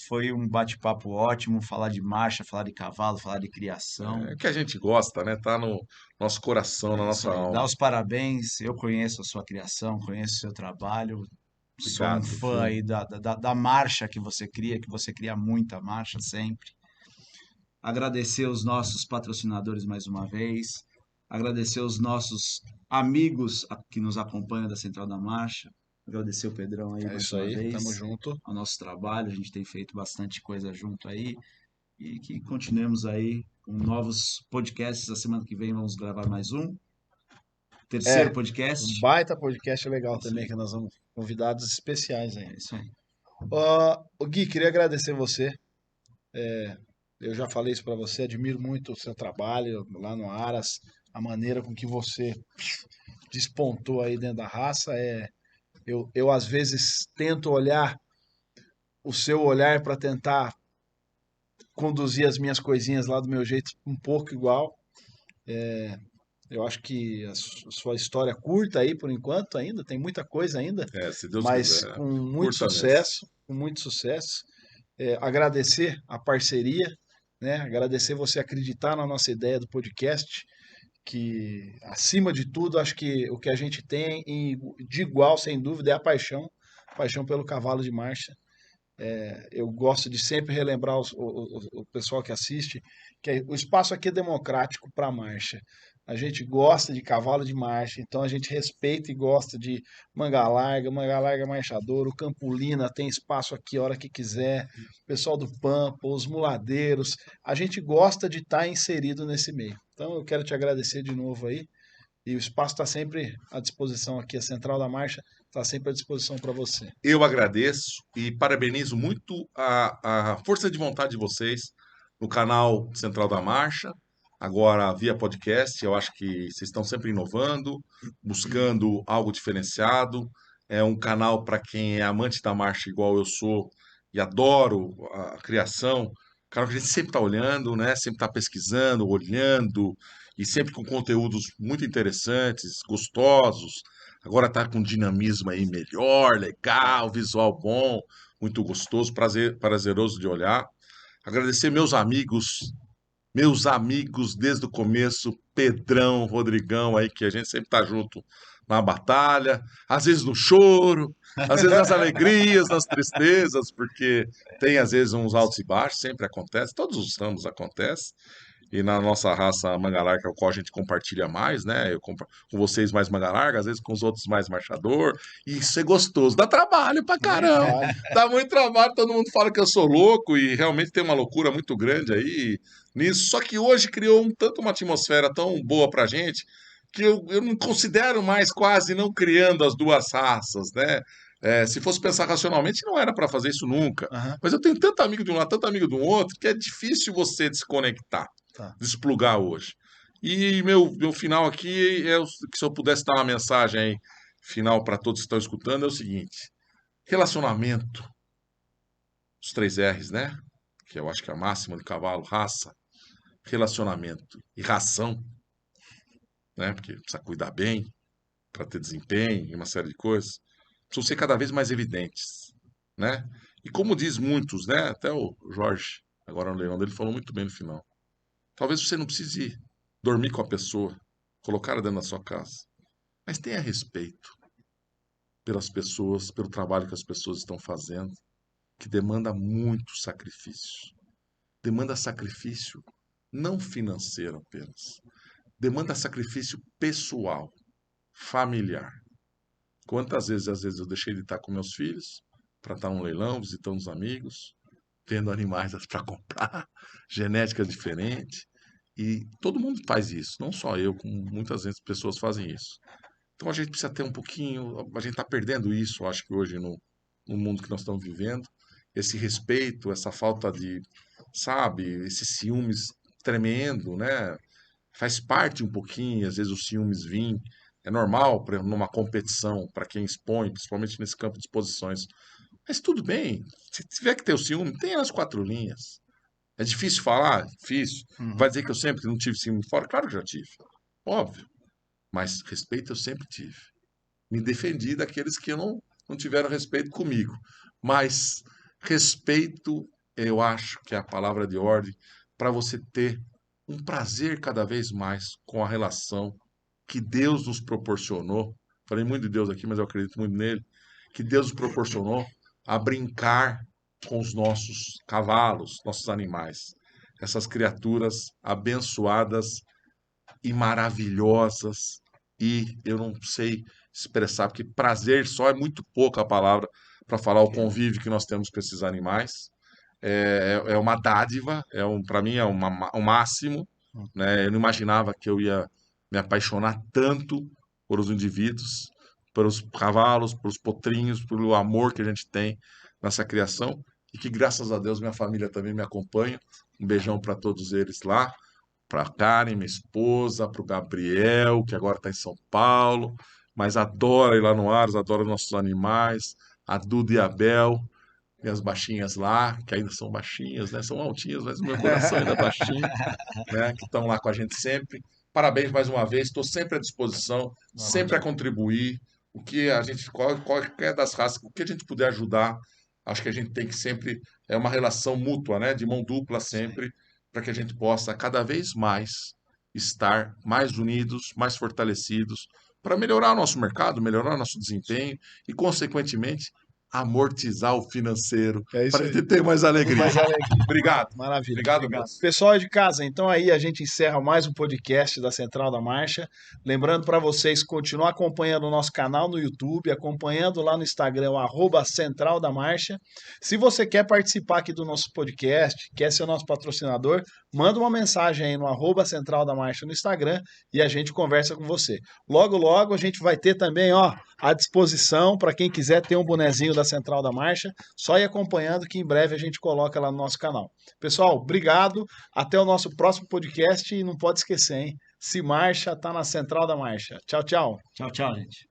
Foi um bate-papo ótimo, falar de marcha, falar de cavalo, falar de criação. É que a gente gosta, né? Tá no nosso coração, na nossa alma. Dá os parabéns, eu conheço a sua criação, conheço o seu trabalho. Obrigado, sou um fã aí da marcha que você cria muita marcha sempre. Agradecer os nossos patrocinadores mais uma vez, agradecer os nossos amigos que nos acompanham da Central da Marcha, agradecer o Pedrão aí mais uma vez. Tamo junto. Ao nosso trabalho, a gente tem feito bastante coisa junto aí e que continuemos aí com novos podcasts. A semana que vem vamos gravar mais um. Terceiro podcast. Um baita podcast legal também, que nós vamos convidados especiais aí. É isso aí. Gui, queria agradecer você. eu já falei isso para você, admiro muito o seu trabalho lá no Aras, a maneira com que você despontou aí dentro da raça. Eu às vezes tento olhar o seu olhar para tentar conduzir as minhas coisinhas lá do meu jeito um pouco igual. Eu acho que a sua história curta aí por enquanto ainda, tem muita coisa ainda, Se Deus mas quiser. com muito Curta mesmo. sucesso, com muito sucesso. Agradecer a parceria, né? Agradecer você acreditar na nossa ideia do podcast, que acima de tudo, acho que o que a gente tem de igual, sem dúvida, é a paixão pelo cavalo de marcha. Eu gosto de sempre relembrar o pessoal que assiste que o espaço aqui é democrático para marcha. A gente gosta de cavalo de marcha, então a gente respeita e gosta de manga larga marchador, o Campolina tem espaço aqui a hora que quiser, o pessoal do Pampa, os muladeiros, a gente gosta de estar inserido nesse meio. Então eu quero te agradecer de novo aí, e o espaço está sempre à disposição aqui, a Central da Marcha está sempre à disposição para você. Eu agradeço e parabenizo muito a força de vontade de vocês no canal Central da Marcha, agora via podcast. Eu acho que vocês estão sempre inovando, buscando algo diferenciado. É um canal para quem é amante da marcha, igual eu sou, e adoro a criação. Canal que a gente sempre está olhando, né? Sempre está pesquisando, olhando, e sempre com conteúdos muito interessantes, gostosos. Agora está com dinamismo aí melhor, legal, visual bom, muito gostoso, prazeroso de olhar. Agradecer meus amigos desde o começo, Pedrão, Rodrigão aí, que a gente sempre tá junto na batalha, às vezes no choro, às vezes nas alegrias, nas tristezas, porque tem às vezes uns altos e baixos, sempre acontece, todos os ramos acontece. E na nossa raça manga larga, com a qual a gente compartilha mais, né? Com vocês mais manga larga, às vezes com os outros mais marchador. E isso é gostoso. Dá trabalho pra caramba. Dá muito trabalho. Todo mundo fala que eu sou louco e realmente tem uma loucura muito grande aí nisso. Só que hoje criou tanto uma atmosfera tão boa pra gente que eu não considero mais quase não criando as duas raças, né? Se fosse pensar racionalmente, não era para fazer isso nunca. Uhum. Mas eu tenho tanto amigo de um lado, tanto amigo do outro, que é difícil você desconectar, Tá. desplugar hoje. E meu final aqui que se eu pudesse dar uma mensagem aí, final para todos que estão escutando, é o seguinte: relacionamento, os 3 R's, né? Que eu acho que é a máxima de cavalo, raça, relacionamento e ração, né? Porque precisa cuidar bem para ter desempenho e uma série de coisas, precisam ser cada vez mais evidentes, né? E como diz muitos, né? Até o Jorge, agora no leilão dele, falou muito bem no final. Talvez você não precise dormir com a pessoa, colocá-la dentro da sua casa, mas tenha respeito pelas pessoas, pelo trabalho que as pessoas estão fazendo, que demanda muito sacrifício. Demanda sacrifício não financeiro apenas, demanda sacrifício pessoal, familiar. Quantas vezes, às vezes, eu deixei de estar com meus filhos para estar num leilão, visitando os amigos, vendo animais para comprar, genética diferente. E todo mundo faz isso, não só eu, como muitas vezes pessoas fazem isso. Então a gente precisa ter um pouquinho, a gente está perdendo isso, acho que hoje no mundo que nós estamos vivendo, esse respeito, essa falta de, sabe, esses ciúmes tremendo, né? Faz parte um pouquinho, às vezes os ciúmes vêm, é normal numa competição, para quem expõe, principalmente nesse campo de exposições. Mas tudo bem, se tiver que ter o ciúme, tem as 4 linhas. É difícil falar? Difícil. Vai Uhum. dizer que eu sempre não tive ciúme fora? Claro que já tive. Óbvio. Mas respeito eu sempre tive. Me defendi daqueles que não tiveram respeito comigo. Mas respeito, eu acho que é a palavra de ordem para você ter um prazer cada vez mais com a relação que Deus nos proporcionou. Falei muito de Deus aqui, mas eu acredito muito nele. Que Deus nos proporcionou a brincar com os nossos cavalos, nossos animais. Essas criaturas abençoadas e maravilhosas. E eu não sei expressar, porque prazer só é muito pouca a palavra para falar o convívio que nós temos com esses animais. É uma dádiva, para mim é um máximo, né? Eu não imaginava que eu ia me apaixonar tanto por os indivíduos, pelos cavalos, pelos potrinhos, pelo amor que a gente tem nessa criação e que graças a Deus minha família também me acompanha Um beijão para todos eles lá, para a Karen, minha esposa, para o Gabriel, que agora está em São Paulo, mas adora ir lá no Aros, adora nossos animais, a Duda e a Bel, minhas baixinhas lá, que ainda são baixinhas, né? São altinhas, mas o meu coração ainda é baixinho, né? Que estão lá com a gente sempre. Parabéns mais uma vez, estou sempre à disposição, sempre a contribuir. O que a gente, qualquer das raças, o que a gente puder ajudar, acho que a gente tem que sempre, é uma relação mútua, né? De mão dupla sempre, para que a gente possa cada vez mais estar mais unidos, mais fortalecidos, para melhorar o nosso mercado, melhorar o nosso desempenho e, consequentemente, amortizar o financeiro, É isso para a aí. gente ter mais alegria. Mais alegria. Obrigado. Maravilha. Obrigado mesmo. Pessoal de casa, então aí a gente encerra mais um podcast da Central da Marcha. Lembrando para vocês continuar acompanhando o nosso canal no YouTube, acompanhando lá no Instagram, @Central da Marcha. Se você quer participar aqui do nosso podcast, quer ser nosso patrocinador, manda uma mensagem aí no @Central da Marcha no Instagram e a gente conversa com você. Logo, logo a gente vai ter também, ó, à disposição para quem quiser ter um bonezinho da Central da Marcha, só ir acompanhando que em breve a gente coloca lá no nosso canal. Pessoal, obrigado. Até o nosso próximo podcast e não pode esquecer, hein? Se marcha, tá na Central da Marcha. Tchau, tchau. Tchau, tchau, gente.